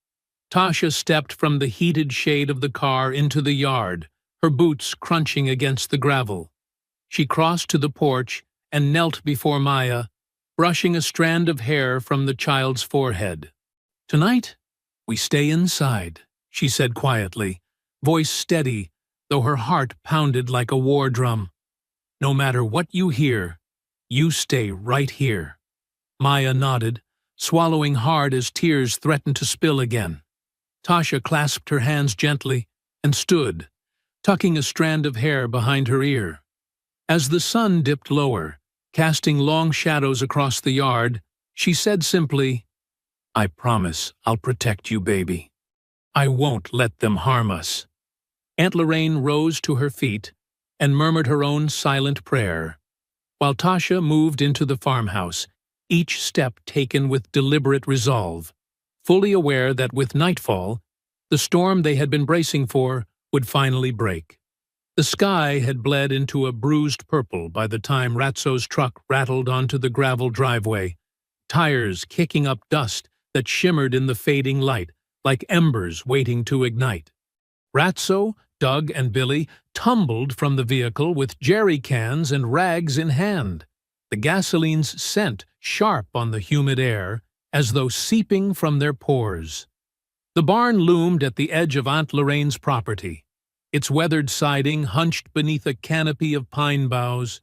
Tasha stepped from the heated shade of the car into the yard, her boots crunching against the gravel. She crossed to the porch and knelt before Maya, brushing a strand of hair from the child's forehead. "Tonight, we stay inside," she said quietly, voice steady, though her heart pounded like a war drum. "No matter what you hear, you stay right here." Maya nodded, swallowing hard as tears threatened to spill again. Tasha clasped her hands gently and stood, tucking a strand of hair behind her ear. As the sun dipped lower, casting long shadows across the yard, she said simply, "I promise I'll protect you, baby. I won't let them harm us." Aunt Lorraine rose to her feet and murmured her own silent prayer, while Tasha moved into the farmhouse, each step taken with deliberate resolve, fully aware that with nightfall, the storm they had been bracing for would finally break. The sky had bled into a bruised purple by the time Ratso's truck rattled onto the gravel driveway, tires kicking up dust that shimmered in the fading light like embers waiting to ignite. Ratso, Doug, and Billy tumbled from the vehicle with jerry cans and rags in hand, the gasoline's scent sharp on the humid air, as though seeping from their pores. The barn loomed at the edge of Aunt Lorraine's property, its weathered siding hunched beneath a canopy of pine boughs.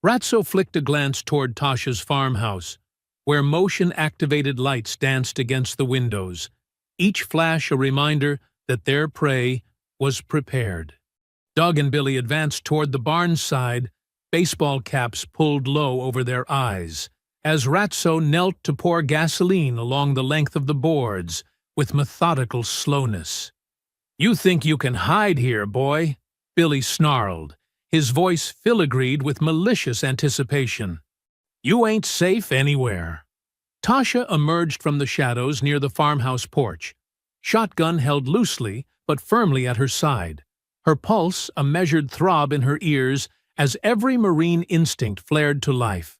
Ratso flicked a glance toward Tasha's farmhouse, where motion-activated lights danced against the windows, each flash a reminder that their prey was prepared. Doug and Billy advanced toward the barn's side, baseball caps pulled low over their eyes, as Ratso knelt to pour gasoline along the length of the boards with methodical slowness. "You think you can hide here, boy?" Billy snarled, his voice filigreed with malicious anticipation. "You ain't safe anywhere." Tasha emerged from the shadows near the farmhouse porch, shotgun held loosely but firmly at her side, her pulse a measured throb in her ears as every marine instinct flared to life.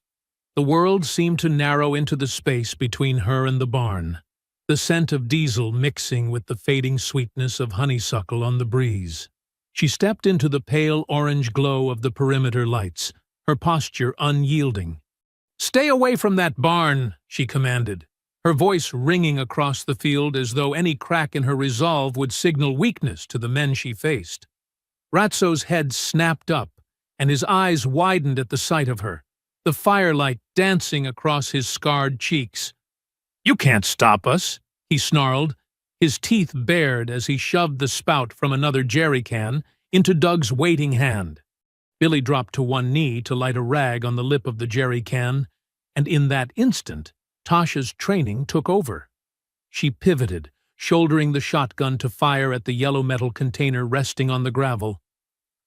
The world seemed to narrow into the space between her and the barn, the scent of diesel mixing with the fading sweetness of honeysuckle on the breeze. She stepped into the pale orange glow of the perimeter lights, her posture unyielding. "Stay away from that barn," she commanded, her voice ringing across the field as though any crack in her resolve would signal weakness to the men she faced. Ratso's head snapped up, and his eyes widened at the sight of her, the firelight dancing across his scarred cheeks, "You can't stop us," he snarled, his teeth bared as he shoved the spout from another jerry can into Doug's waiting hand. Billy dropped to one knee to light a rag on the lip of the jerry can, and in that instant, Tasha's training took over. She pivoted, shouldering the shotgun to fire at the yellow metal container resting on the gravel.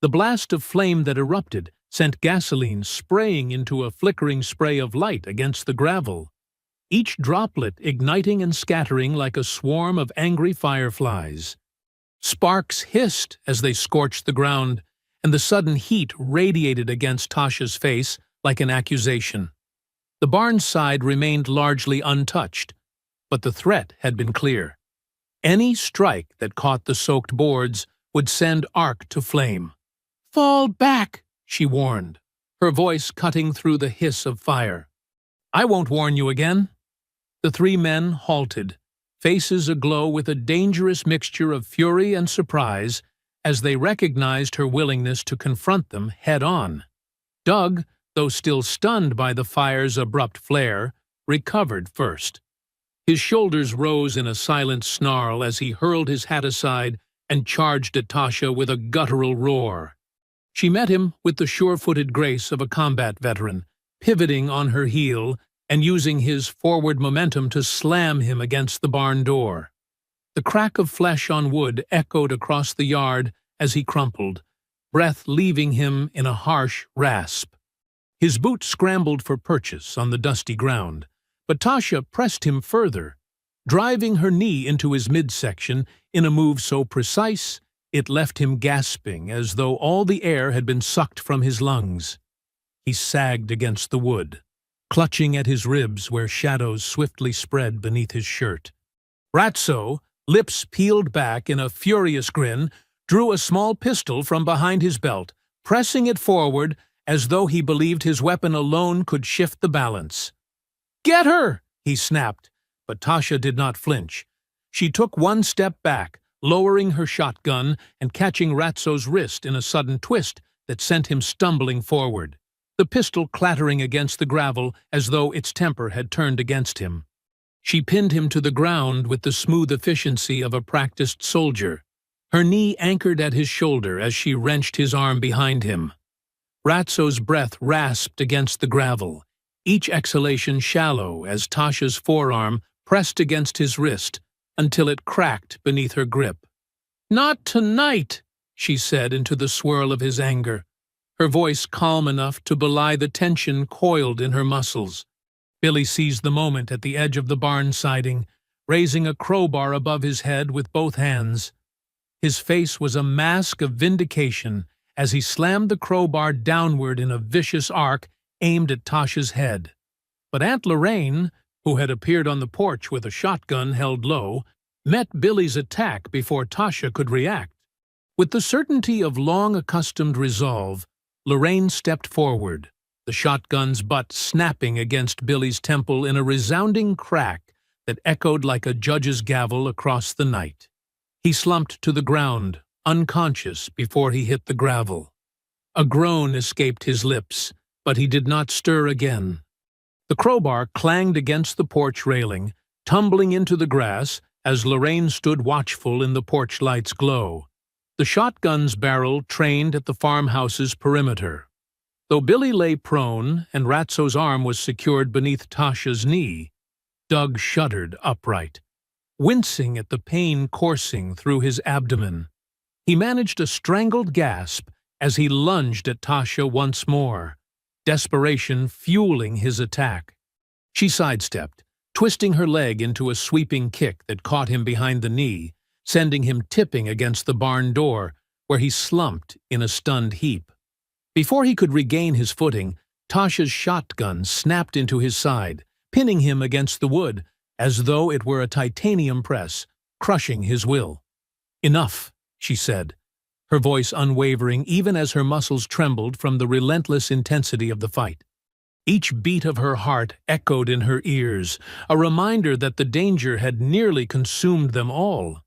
The blast of flame that erupted sent gasoline spraying into a flickering spray of light against the gravel, each droplet igniting and scattering like a swarm of angry fireflies. Sparks hissed as they scorched the ground, and the sudden heat radiated against Tasha's face like an accusation. The barn's side remained largely untouched, but the threat had been clear. Any strike that caught the soaked boards would send arc to flame. "Fall back," she warned, her voice cutting through the hiss of fire. "I won't warn you again." The three men halted, faces aglow with a dangerous mixture of fury and surprise as they recognized her willingness to confront them head-on. Doug, though still stunned by the fire's abrupt flare, recovered first. His shoulders rose in a silent snarl as he hurled his hat aside and charged at Tasha with a guttural roar. She met him with the sure-footed grace of a combat veteran, pivoting on her heel and using his forward momentum to slam him against the barn door. The crack of flesh on wood echoed across the yard as he crumpled, breath leaving him in a harsh rasp. His boot scrambled for purchase on the dusty ground, but Tasha pressed him further, driving her knee into his midsection in a move so precise it left him gasping as though all the air had been sucked from his lungs. He sagged against the wood, clutching at his ribs where shadows swiftly spread beneath his shirt. Ratso, lips peeled back in a furious grin, drew a small pistol from behind his belt, pressing it forward as though he believed his weapon alone could shift the balance. "Get her!" he snapped, but Tasha did not flinch. She took one step back, lowering her shotgun and catching Ratso's wrist in a sudden twist that sent him stumbling forward, the pistol clattering against the gravel as though its temper had turned against him. She pinned him to the ground with the smooth efficiency of a practiced soldier, her knee anchored at his shoulder as she wrenched his arm behind him. Ratso's breath rasped against the gravel, each exhalation shallow as Tasha's forearm pressed against his wrist until it cracked beneath her grip. "Not tonight," she said into the swirl of his anger, her voice calm enough to belie the tension coiled in her muscles. Billy seized the moment at the edge of the barn siding, raising a crowbar above his head with both hands. His face was a mask of vindication as he slammed the crowbar downward in a vicious arc aimed at Tasha's head. But Aunt Lorraine, who had appeared on the porch with a shotgun held low, met Billy's attack before Tasha could react. With the certainty of long-accustomed resolve, Lorraine stepped forward, the shotgun's butt snapping against Billy's temple in a resounding crack that echoed like a judge's gavel across the night. He slumped to the ground, unconscious before he hit the gravel. A groan escaped his lips, but he did not stir again. The crowbar clanged against the porch railing, tumbling into the grass as Lorraine stood watchful in the porch light's glow, the shotgun's barrel trained at the farmhouse's perimeter. Though Billy lay prone and Ratso's arm was secured beneath Tasha's knee, Doug shuddered upright, wincing at the pain coursing through his abdomen. He managed a strangled gasp as he lunged at Tasha once more, desperation fueling his attack. She sidestepped, twisting her leg into a sweeping kick that caught him behind the knee, sending him tipping against the barn door, where he slumped in a stunned heap. Before he could regain his footing, Tasha's shotgun snapped into his side, pinning him against the wood, as though it were a titanium press, crushing his will. "Enough," she said, her voice unwavering even as her muscles trembled from the relentless intensity of the fight. Each beat of her heart echoed in her ears, a reminder that the danger had nearly consumed them all.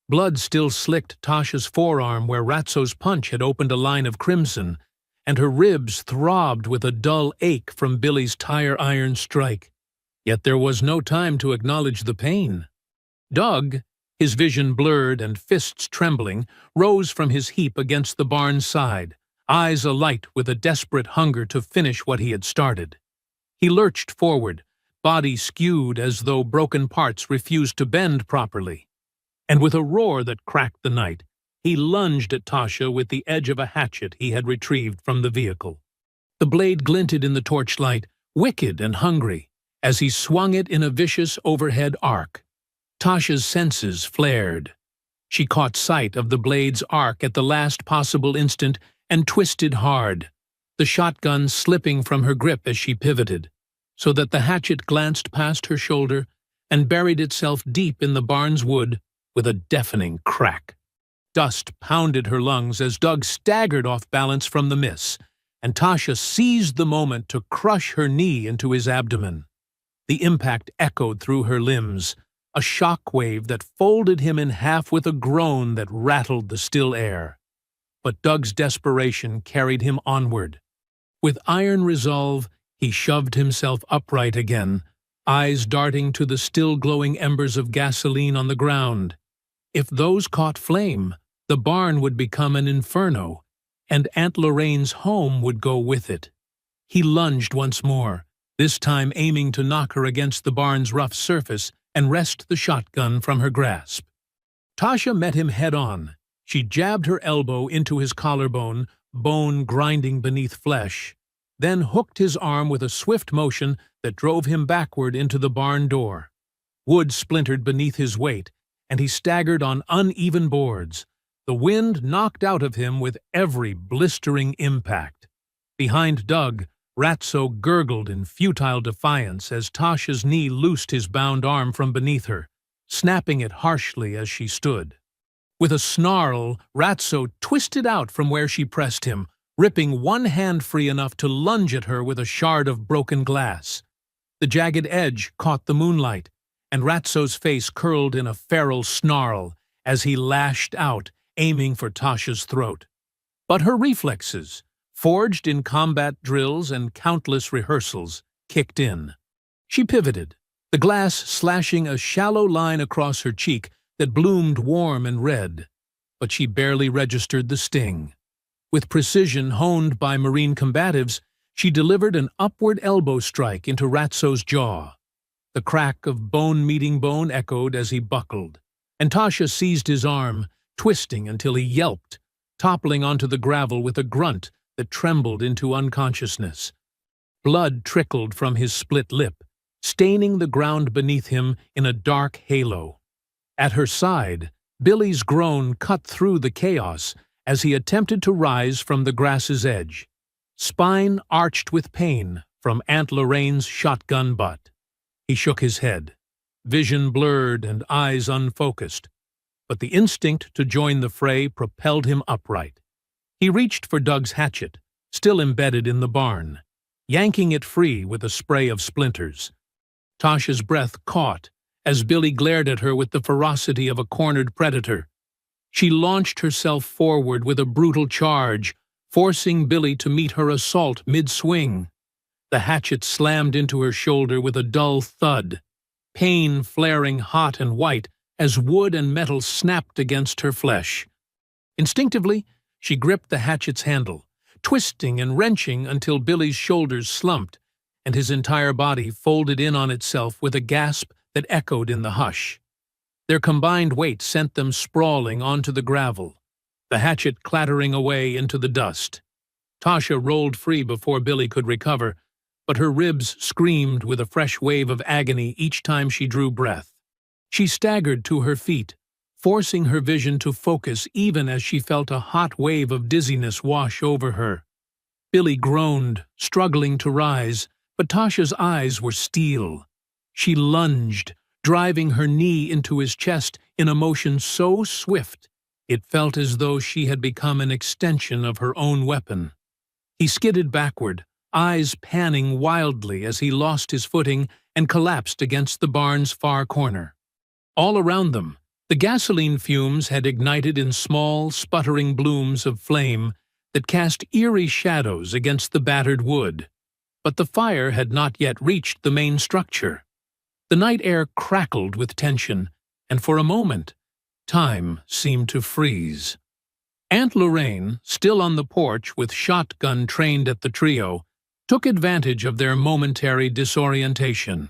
Blood still slicked Tasha's forearm where Ratso's punch had opened a line of crimson, and her ribs throbbed with a dull ache from Billy's tire-iron strike. Yet there was no time to acknowledge the pain. Doug, his vision blurred and fists trembling, rose from his heap against the barn's side, eyes alight with a desperate hunger to finish what he had started. He lurched forward, body skewed as though broken parts refused to bend properly. And with a roar that cracked the night, he lunged at Tasha with the edge of a hatchet he had retrieved from the vehicle. The blade glinted in the torchlight, wicked and hungry, as he swung it in a vicious overhead arc. Tasha's senses flared. She caught sight of the blade's arc at the last possible instant and twisted hard, the shotgun slipping from her grip as she pivoted, so that the hatchet glanced past her shoulder and buried itself deep in the barn's wood with a deafening crack. Dust pounded her lungs as Doug staggered off balance from the miss, and Tasha seized the moment to crush her knee into his abdomen. The impact echoed through her limbs, a shock wave that folded him in half with a groan that rattled the still air. But Doug's desperation carried him onward. With iron resolve, he shoved himself upright again, eyes darting to the still glowing embers of gasoline on the ground. If those caught flame, the barn would become an inferno, and Aunt Lorraine's home would go with it. He lunged once more, this time aiming to knock her against the barn's rough surface and wrest the shotgun from her grasp. Tasha met him head-on. She jabbed her elbow into his collarbone, bone grinding beneath flesh, then hooked his arm with a swift motion that drove him backward into the barn door. Wood splintered beneath his weight, and he staggered on uneven boards, the wind knocked out of him with every blistering impact. Behind Doug, Ratso gurgled in futile defiance as Tasha's knee loosed his bound arm from beneath her, snapping it harshly as she stood. With a snarl, Ratso twisted out from where she pressed him, ripping one hand free enough to lunge at her with a shard of broken glass. The jagged edge caught the moonlight, and Ratso's face curled in a feral snarl as he lashed out, aiming for Tasha's throat. But her reflexes, forged in combat drills and countless rehearsals, kicked in. She pivoted, the glass slashing a shallow line across her cheek that bloomed warm and red, but she barely registered the sting. With precision honed by Marine combatives, she delivered an upward elbow strike into Ratso's jaw. The crack of bone meeting bone echoed as he buckled, and Tasha seized his arm, twisting until he yelped, toppling onto the gravel with a grunt that trembled into unconsciousness. Blood trickled from his split lip, staining the ground beneath him in a dark halo. At her side, Billy's groan cut through the chaos as he attempted to rise from the grass's edge, spine arched with pain from Aunt Lorraine's shotgun butt. He shook his head, vision blurred and eyes unfocused, but the instinct to join the fray propelled him upright. He reached for Doug's hatchet, still embedded in the barn, yanking it free with a spray of splinters. Tasha's breath caught as Billy glared at her with the ferocity of a cornered predator. She launched herself forward with a brutal charge, forcing Billy to meet her assault mid-swing. The hatchet slammed into her shoulder with a dull thud, pain flaring hot and white as wood and metal snapped against her flesh. Instinctively, she gripped the hatchet's handle, twisting and wrenching until Billy's shoulders slumped and his entire body folded in on itself with a gasp that echoed in the hush. Their combined weight sent them sprawling onto the gravel, the hatchet clattering away into the dust. Tasha rolled free before Billy could recover, but her ribs screamed with a fresh wave of agony each time she drew breath. She staggered to her feet, forcing her vision to focus even as she felt a hot wave of dizziness wash over her. Billy groaned, struggling to rise, but Tasha's eyes were steel. She lunged, driving her knee into his chest in a motion so swift it felt as though she had become an extension of her own weapon. He skidded backward, eyes panning wildly as he lost his footing and collapsed against the barn's far corner. All around them, the gasoline fumes had ignited in small, sputtering blooms of flame that cast eerie shadows against the battered wood. But the fire had not yet reached the main structure. The night air crackled with tension, and for a moment, time seemed to freeze. Aunt Lorraine, still on the porch with shotgun trained at the trio, took advantage of their momentary disorientation.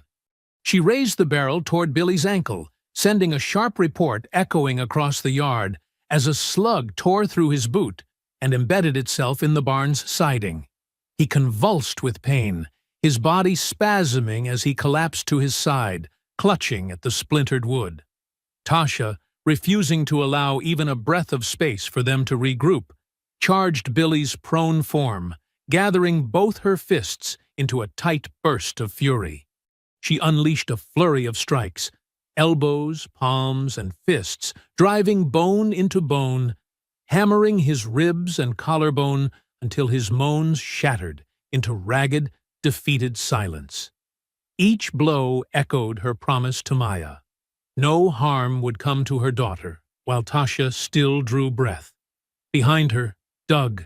She raised the barrel toward Billy's ankle, sending a sharp report echoing across the yard as a slug tore through his boot and embedded itself in the barn's siding. He convulsed with pain, his body spasming as he collapsed to his side, clutching at the splintered wood. Tasha, refusing to allow even a breath of space for them to regroup, charged Billy's prone form, gathering both her fists into a tight burst of fury. She unleashed a flurry of strikes, elbows, palms, and fists, driving bone into bone, hammering his ribs and collarbone until his moans shattered into ragged, defeated silence. Each blow echoed her promise to Maya. No harm would come to her daughter, while Tasha still drew breath. Behind her, Doug,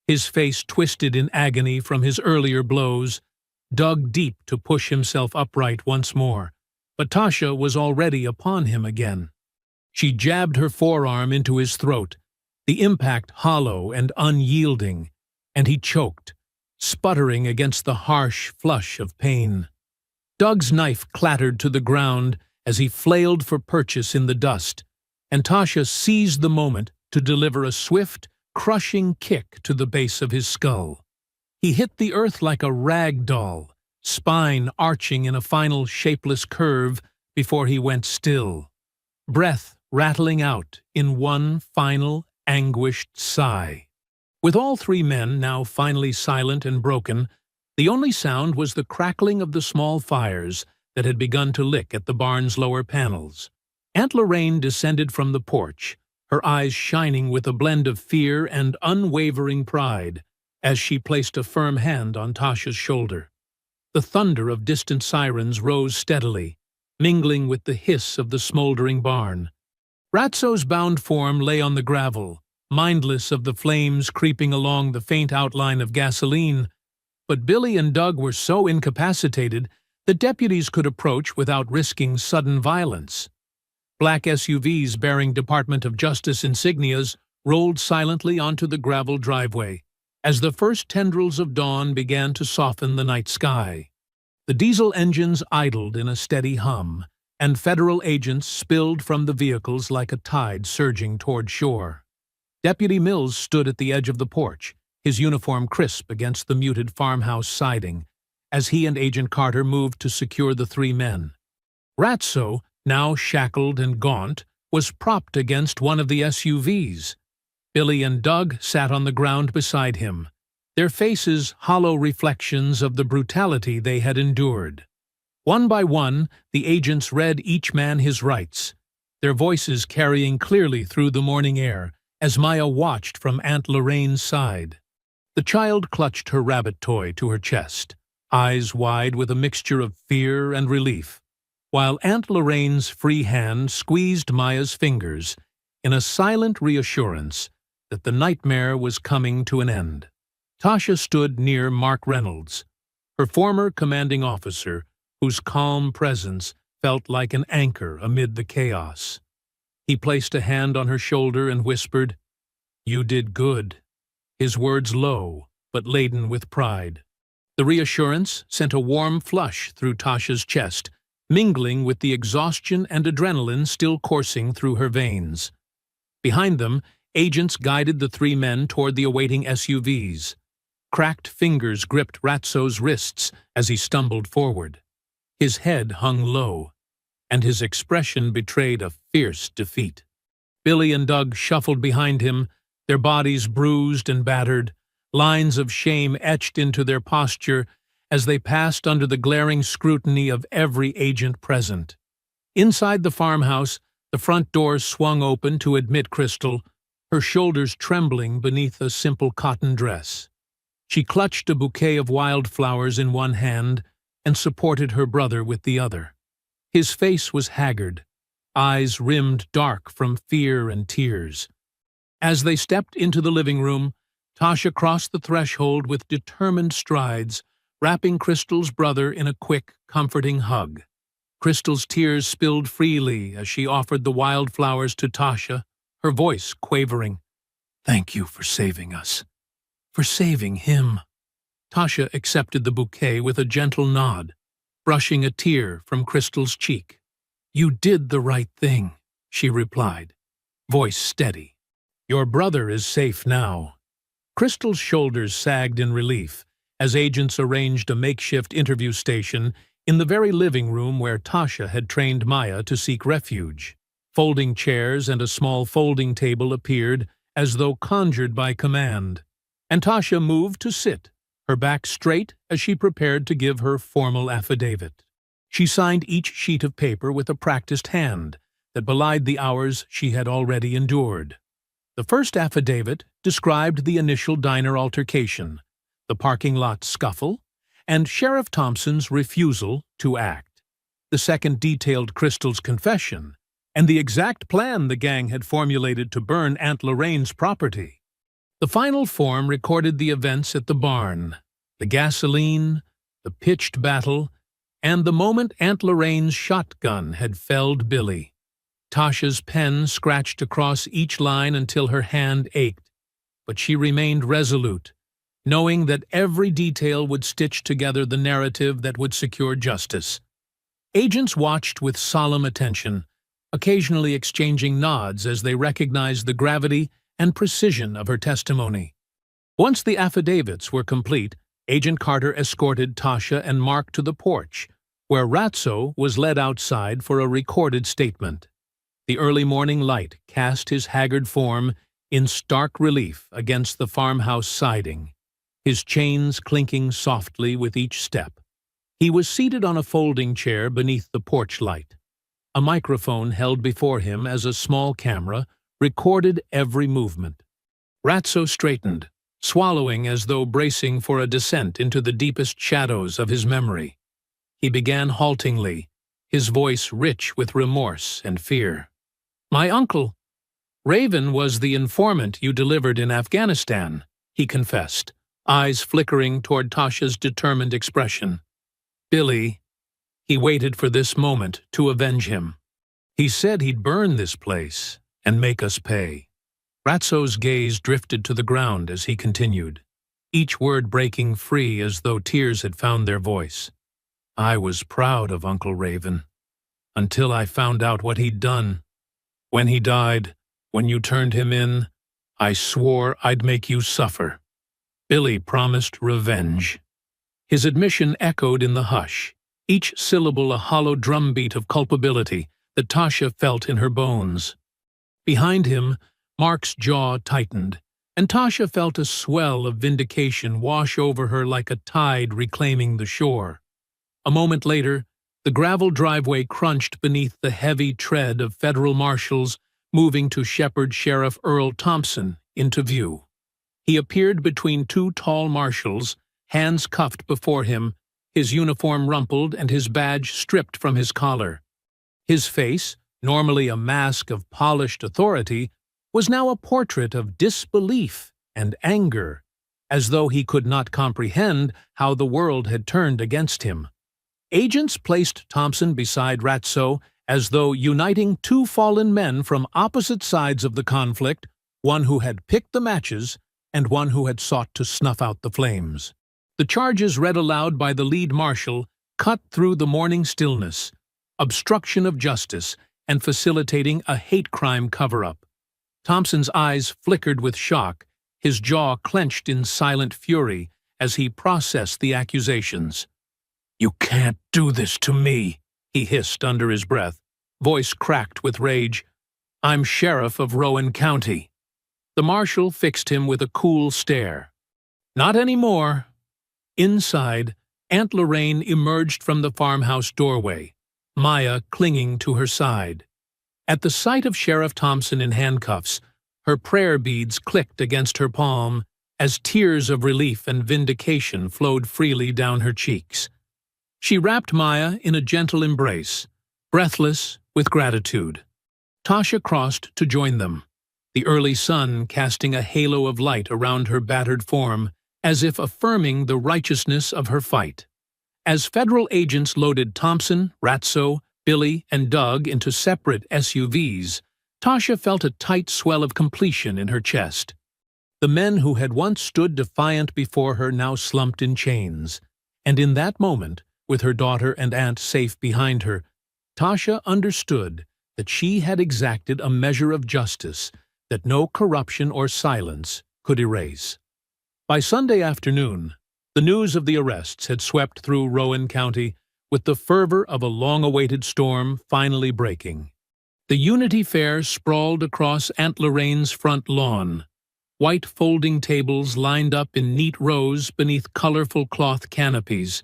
his face twisted in agony from his earlier blows, dug deep to push himself upright once more, but Tasha was already upon him again. She jabbed her forearm into his throat, the impact hollow and unyielding, and he choked, sputtering against the harsh flush of pain. Doug's knife clattered to the ground as he flailed for purchase in the dust, and Tasha seized the moment to deliver a swift, crushing kick to the base of his skull. He hit the earth like a rag doll, spine arching in a final shapeless curve before he went still, breath rattling out in one final, anguished sigh. With all three men now finally silent and broken, the only sound was the crackling of the small fires that had begun to lick at the barn's lower panels. Aunt Lorraine descended from the porch, her eyes shining with a blend of fear and unwavering pride, as she placed a firm hand on Tasha's shoulder. The thunder of distant sirens rose steadily, mingling with the hiss of the smoldering barn. Ratso's bound form lay on the gravel, mindless of the flames creeping along the faint outline of gasoline, but Billy and Doug were so incapacitated that deputies could approach without risking sudden violence. Black SUVs bearing Department of Justice insignias rolled silently onto the gravel driveway as the first tendrils of dawn began to soften the night sky. The diesel engines idled in a steady hum, and federal agents spilled from the vehicles like a tide surging toward shore. Deputy Mills stood at the edge of the porch, his uniform crisp against the muted farmhouse siding, as he and Agent Carter moved to secure the three men. Ratso, now shackled and gaunt, was propped against one of the SUVs. Billy and Doug sat on the ground beside him, their faces hollow reflections of the brutality they had endured. One by one, the agents read each man his rights, their voices carrying clearly through the morning air as Maya watched from Aunt Lorraine's side. The child clutched her rabbit toy to her chest, eyes wide with a mixture of fear and relief, while Aunt Lorraine's free hand squeezed Maya's fingers in a silent reassurance that the nightmare was coming to an end. Tasha stood near Mark Reynolds, her former commanding officer, whose calm presence felt like an anchor amid the chaos. He placed a hand on her shoulder and whispered, "You did good," his words low but laden with pride. The reassurance sent a warm flush through Tasha's chest, mingling with the exhaustion and adrenaline still coursing through her veins. Behind them, agents guided the three men toward the awaiting SUVs. Cracked fingers gripped Ratso's wrists as he stumbled forward. His head hung low, and his expression betrayed a fierce defeat. Billy and Doug shuffled behind him, their bodies bruised and battered, lines of shame etched into their posture as they passed under the glaring scrutiny of every agent present. Inside the farmhouse, the front door swung open to admit Crystal, her shoulders trembling beneath a simple cotton dress. She clutched a bouquet of wildflowers in one hand and supported her brother with the other. His face was haggard, eyes rimmed dark from fear and tears. As they stepped into the living room, Tasha crossed the threshold with determined strides, wrapping Crystal's brother in a quick, comforting hug. Crystal's tears spilled freely as she offered the wildflowers to Tasha, her voice quavering. "Thank you for saving us. For saving him." Tasha accepted the bouquet with a gentle nod, brushing a tear from Crystal's cheek. "You did the right thing," she replied, voice steady. "Your brother is safe now." Crystal's shoulders sagged in relief as agents arranged a makeshift interview station in the very living room where Tasha had trained Maya to seek refuge. Folding chairs and a small folding table appeared as though conjured by command, and Tasha moved to sit, her back straight as she prepared to give her formal affidavit. She signed each sheet of paper with a practiced hand that belied the hours she had already endured. The first affidavit described the initial diner altercation, the parking lot scuffle, and Sheriff Thompson's refusal to act. The second detailed Crystal's confession and the exact plan the gang had formulated to burn Aunt Lorraine's property. The final form recorded the events at the barn, the gasoline, the pitched battle, and the moment Aunt Lorraine's shotgun had felled Billy. Tasha's pen scratched across each line until her hand ached, but she remained resolute, knowing that every detail would stitch together the narrative that would secure justice. Agents watched with solemn attention, occasionally exchanging nods as they recognized the gravity and precision of her testimony. Once the affidavits were complete, Agent Carter escorted Tasha and Mark to the porch, where Ratso was led outside for a recorded statement. The early morning light cast his haggard form in stark relief against the farmhouse siding, his chains clinking softly with each step. He was seated on a folding chair beneath the porch light. A microphone held before him as a small camera recorded every movement. Ratso straightened, swallowing as though bracing for a descent into the deepest shadows of his memory. He began haltingly, his voice rich with remorse and fear. "My uncle, Raven, was the informant you delivered in Afghanistan," he confessed, eyes flickering toward Tasha's determined expression. "Billy, he waited for this moment to avenge him. He said he'd burn this place and make us pay." Ratso's gaze drifted to the ground as he continued, each word breaking free as though tears had found their voice. "I was proud of Uncle Raven, until I found out what he'd done. When he died, when you turned him in, I swore I'd make you suffer." Billy promised revenge. His admission echoed in the hush, each syllable a hollow drumbeat of culpability that Tasha felt in her bones. Behind him, Mark's jaw tightened, and Tasha felt a swell of vindication wash over her like a tide reclaiming the shore. A moment later, the gravel driveway crunched beneath the heavy tread of federal marshals moving to shepherd Sheriff Earl Thompson into view. He appeared between two tall marshals, hands cuffed before him, his uniform rumpled and his badge stripped from his collar. His face, normally a mask of polished authority, was now a portrait of disbelief and anger, as though he could not comprehend how the world had turned against him. Agents placed Thompson beside Ratso as though uniting two fallen men from opposite sides of the conflict, one who had picked the matches and one who had sought to snuff out the flames. The charges read aloud by the lead marshal cut through the morning stillness: obstruction of justice and facilitating a hate crime cover-up. Thompson's eyes flickered with shock, his jaw clenched in silent fury as he processed the accusations. "You can't do this to me," he hissed under his breath, voice cracked with rage. "I'm sheriff of Rowan County." The marshal fixed him with a cool stare. "Not anymore." Inside, Aunt Lorraine emerged from the farmhouse doorway, Maya clinging to her side. At the sight of Sheriff Thompson in handcuffs, her prayer beads clicked against her palm as tears of relief and vindication flowed freely down her cheeks. She wrapped Maya in a gentle embrace, breathless with gratitude. Tasha crossed to join them, the early sun casting a halo of light around her battered form, as if affirming the righteousness of her fight. As federal agents loaded Thompson, Ratso, Billy and Doug into separate SUVs, Tasha felt a tight swell of completion in her chest. The men who had once stood defiant before her now slumped in chains, and in that moment, with her daughter and aunt safe behind her, Tasha understood that she had exacted a measure of justice that no corruption or silence could erase. By Sunday afternoon, the news of the arrests had swept through Rowan County with the fervor of a long-awaited storm finally breaking. The Unity Fair sprawled across Aunt Lorraine's front lawn, white folding tables lined up in neat rows beneath colorful cloth canopies,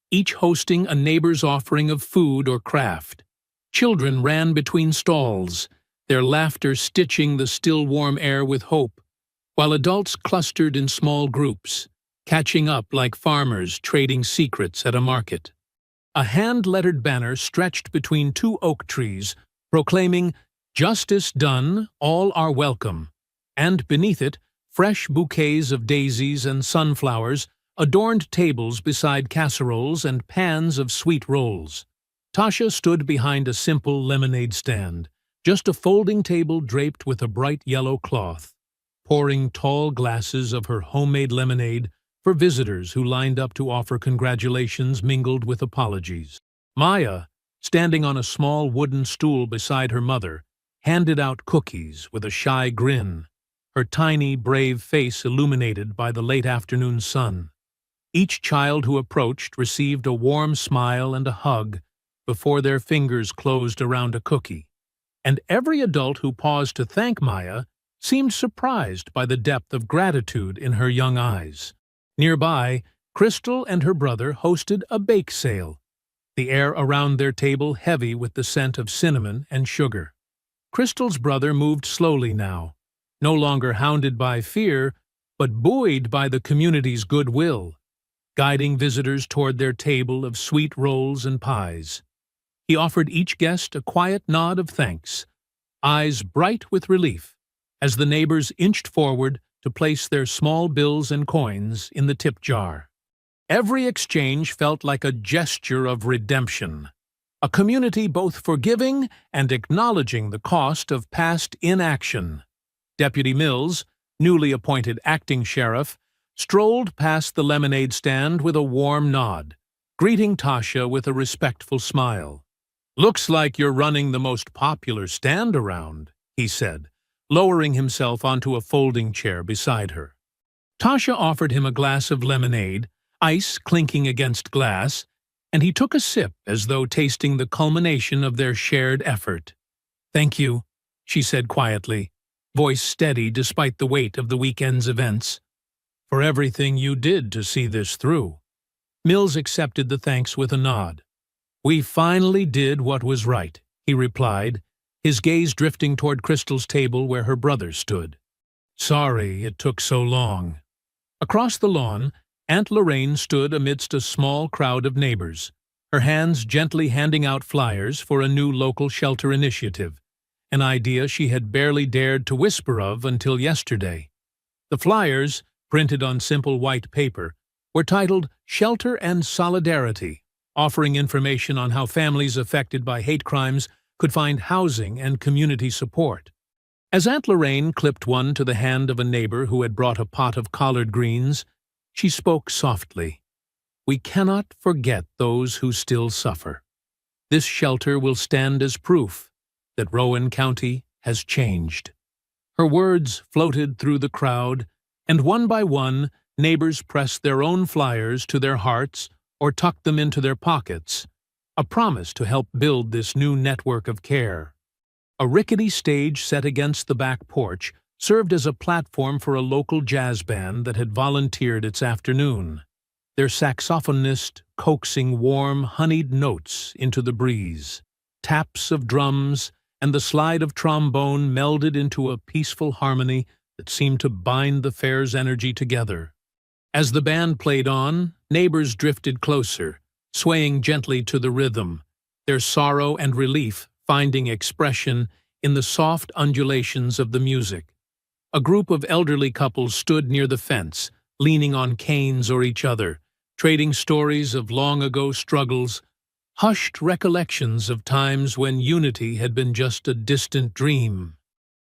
each hosting a neighbor's offering of food or craft. Children ran between stalls, their laughter stitching the still warm air with hope, while adults clustered in small groups, catching up like farmers trading secrets at a market. A hand-lettered banner stretched between two oak trees, proclaiming, "Justice done, all are welcome," and beneath it, fresh bouquets of daisies and sunflowers adorned tables beside casseroles and pans of sweet rolls. Tasha stood behind a simple lemonade stand, just a folding table draped with a bright yellow cloth, pouring tall glasses of her homemade lemonade for visitors who lined up to offer congratulations mingled with apologies. Maya, standing on a small wooden stool beside her mother, handed out cookies with a shy grin, her tiny, brave face illuminated by the late afternoon sun. Each child who approached received a warm smile and a hug before their fingers closed around a cookie, and every adult who paused to thank Maya seemed surprised by the depth of gratitude in her young eyes. Nearby, Crystal and her brother hosted a bake sale, the air around their table heavy with the scent of cinnamon and sugar. Crystal's brother moved slowly now, no longer hounded by fear, but buoyed by the community's goodwill, guiding visitors toward their table of sweet rolls and pies. He offered each guest a quiet nod of thanks, eyes bright with relief, as the neighbors inched forward to place their small bills and coins in the tip jar. Every exchange felt like a gesture of redemption, a community both forgiving and acknowledging the cost of past inaction. Deputy Mills, newly appointed acting sheriff, strolled past the lemonade stand with a warm nod, greeting Tasha with a respectful smile. "Looks like you're running the most popular stand around," he said, lowering himself onto a folding chair beside her. Tasha offered him a glass of lemonade, ice clinking against glass, and he took a sip as though tasting the culmination of their shared effort. "Thank you," she said quietly, voice steady despite the weight of the weekend's events, "for everything you did to see this through." Mills accepted the thanks with a nod. "We finally did what was right," he replied, his gaze drifting toward Crystal's table where her brother stood. "Sorry it took so long." Across the lawn, Aunt Lorraine stood amidst a small crowd of neighbors, her hands gently handing out flyers for a new local shelter initiative, an idea she had barely dared to whisper of until yesterday. The flyers, printed on simple white paper, were titled "Shelter and Solidarity," offering information on how families affected by hate crimes could find housing and community support. As Aunt Lorraine clipped one to the hand of a neighbor who had brought a pot of collard greens, she spoke softly. "We cannot forget those who still suffer. This shelter will stand as proof that Rowan County has changed." Her words floated through the crowd, and one by one, neighbors pressed their own flyers to their hearts or tucked them into their pockets, a promise to help build this new network of care. A rickety stage set against the back porch served as a platform for a local jazz band that had volunteered its afternoon, their saxophonist coaxing warm, honeyed notes into the breeze. Taps of drums and the slide of trombone melded into a peaceful harmony that seemed to bind the fair's energy together. As the band played on, neighbors drifted closer, swaying gently to the rhythm, their sorrow and relief finding expression in the soft undulations of the music. A group of elderly couples stood near the fence, leaning on canes or each other, trading stories of long-ago struggles hushed recollections of times when unity had been just a distant dream.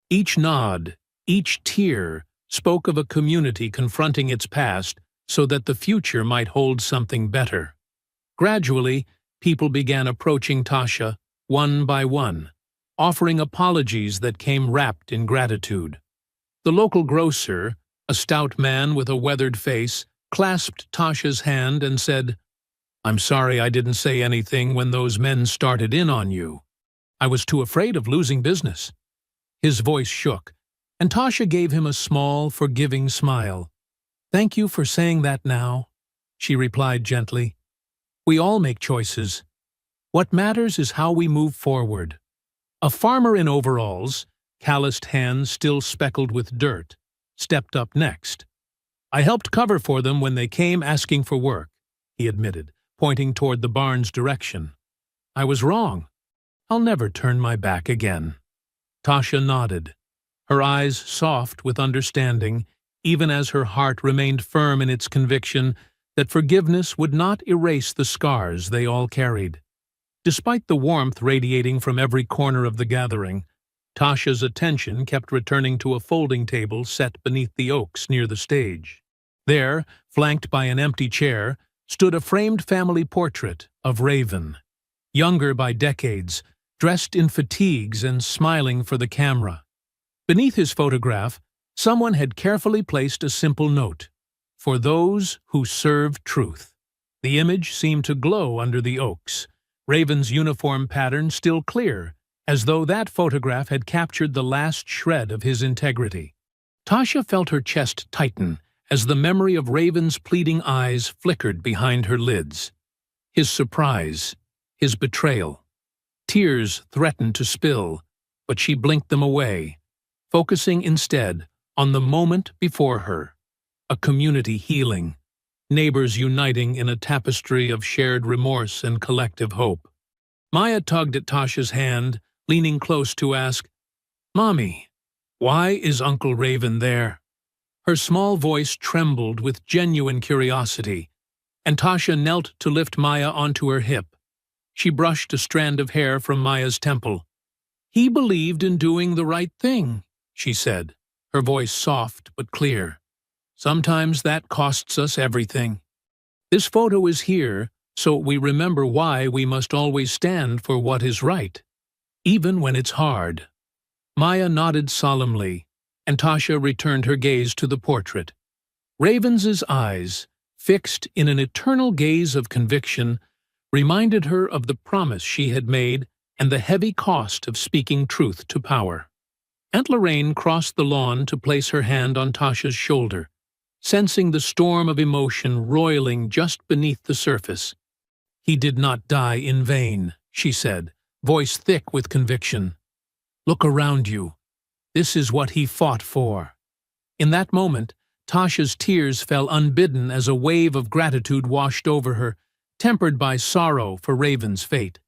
Each nod, each tear, spoke of a community confronting its past so that the future might hold something better. Gradually, people began approaching Tasha, one by one, offering apologies that came wrapped in gratitude. The local grocer, a stout man with a weathered face, clasped Tasha's hand and said, "I'm sorry I didn't say anything when those men started in on you. I was too afraid of losing business." His voice shook, and Tasha gave him a small, forgiving smile. "Thank you for saying that now," she replied gently. "We all make choices. What matters is how we move forward." A farmer in overalls, calloused hands still speckled with dirt, stepped up next. "I helped cover for them when they came asking for work," he admitted, pointing toward the barn's direction. "I was wrong. I'll never turn my back again." Tasha nodded, her eyes soft with understanding, even as her heart remained firm in its conviction that forgiveness would not erase the scars they all carried. Despite the warmth radiating from every corner of the gathering, Tasha's attention kept returning to a folding table set beneath the oaks near the stage. There, flanked by an empty chair, stood a framed family portrait of Raven, younger by decades, dressed in fatigues and smiling for the camera. Beneath his photograph, someone had carefully placed a simple note, "For those who serve truth." The image seemed to glow under the oaks, Raven's uniform pattern still clear, as though that photograph had captured the last shred of his integrity. Tasha felt her chest tighten as the memory of Raven's pleading eyes flickered behind her lids. His surprise, his betrayal. Tears threatened to spill, but she blinked them away, focusing instead on the moment before her, a community healing, neighbors uniting in a tapestry of shared remorse and collective hope. Maya tugged at Tasha's hand, leaning close to ask, "Mommy, why is Uncle Raven there?" Her small voice trembled with genuine curiosity, and Tasha knelt to lift Maya onto her hip. She brushed a strand of hair from Maya's temple. "He believed in doing the right thing," she said, her voice soft but clear. "Sometimes that costs us everything. This photo is here so we remember why we must always stand for what is right, even when it's hard." Maya nodded solemnly, and Tasha returned her gaze to the portrait. Raven's eyes, fixed in an eternal gaze of conviction, reminded her of the promise she had made and the heavy cost of speaking truth to power. Aunt Lorraine crossed the lawn to place her hand on Tasha's shoulder, sensing the storm of emotion roiling just beneath the surface. "He did not die in vain," she said, voice thick with conviction. "Look around you. This is what he fought for." In that moment, Tasha's tears fell unbidden as a wave of gratitude washed over her, tempered by sorrow for Raven's fate.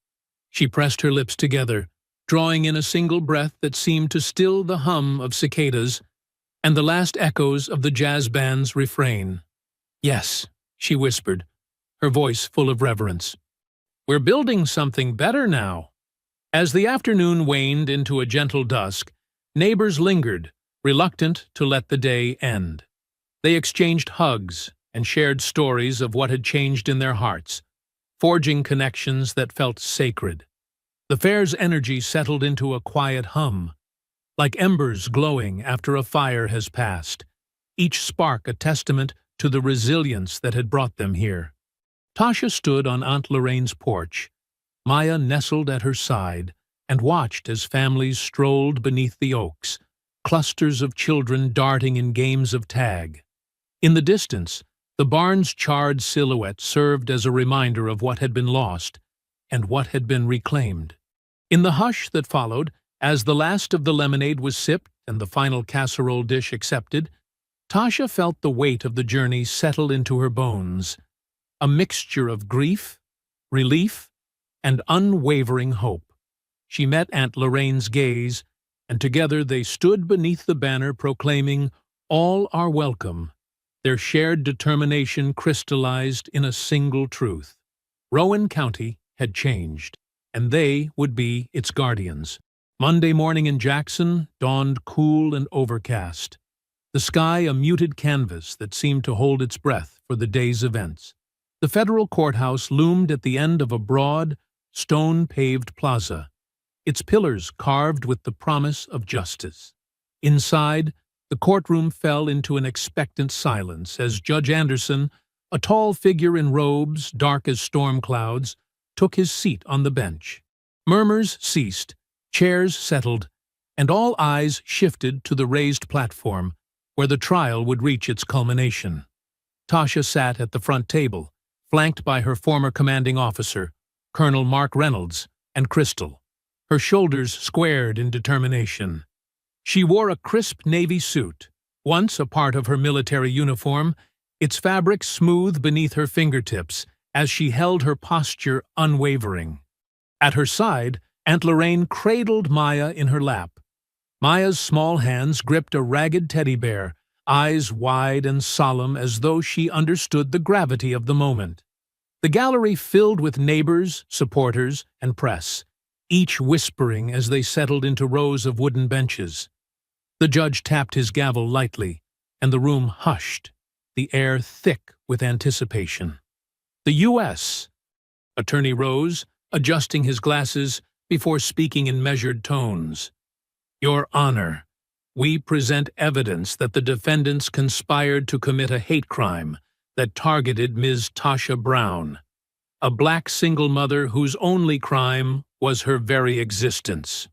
She pressed her lips together, drawing in a single breath that seemed to still the hum of cicadas and the last echoes of the jazz band's refrain. "Yes," she whispered, her voice full of reverence. "We're building something better now." As the afternoon waned into a gentle dusk, neighbors lingered, reluctant to let the day end. They exchanged hugs and shared stories of what had changed in their hearts, forging connections that felt sacred. The fair's energy settled into a quiet hum, like embers glowing after a fire has passed, each spark a testament to the resilience that had brought them here. Tasha stood on Aunt Lorraine's porch, Maya nestled at her side, and watched as families strolled beneath the oaks, clusters of children darting in games of tag. In the distance, the barn's charred silhouette served as a reminder of what had been lost and what had been reclaimed. In the hush that followed, as the last of the lemonade was sipped and the final casserole dish accepted, Tasha felt the weight of the journey settle into her bones, a mixture of grief, relief, and unwavering hope. She met Aunt Lorraine's gaze, and together they stood beneath the banner proclaiming, "All are welcome," their shared determination crystallized in a single truth. Rowan County, had changed, and they would be its guardians. Monday morning in Jackson dawned cool and overcast, the sky a muted canvas that seemed to hold its breath for the day's events. The federal courthouse loomed at the end of a broad, stone-paved plaza, its pillars carved with the promise of justice. Inside, the courtroom fell into an expectant silence as Judge Anderson, a tall figure in robes dark as storm clouds, took his seat on the bench. Murmurs ceased, chairs settled, and all eyes shifted to the raised platform where the trial would reach its culmination. Tasha sat at the front table, flanked by her former commanding officer, Colonel Mark Reynolds, and Crystal, her shoulders squared in determination. She wore a crisp navy suit, once a part of her military uniform, its fabric smooth beneath her fingertips as she held her posture unwavering. At her side, Aunt Lorraine cradled Maya in her lap. Maya's small hands gripped a ragged teddy bear, eyes wide and solemn as though she understood the gravity of the moment. The gallery filled with neighbors, supporters, and press, each whispering as they settled into rows of wooden benches. The judge tapped his gavel lightly, and the room hushed, the air thick with anticipation. The U.S. Attorney rose, adjusting his glasses before speaking in measured tones. Your Honor, we present evidence that the defendants conspired to commit a hate crime that targeted Ms. Tasha Brown, a black single mother whose only crime was her very existence.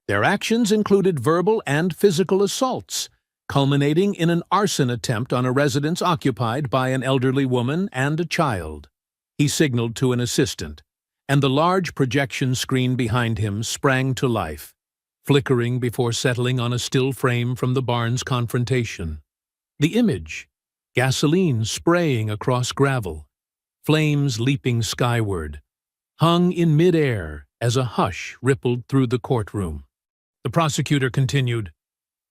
Their actions included verbal and physical assaults, culminating in an arson attempt on a residence occupied by an elderly woman and a child. He signaled to an assistant, and the large projection screen behind him sprang to life, flickering before settling on a still frame from the barn's confrontation. The image, gasoline spraying across gravel, flames leaping skyward, hung in midair as a hush rippled through the courtroom. The prosecutor continued,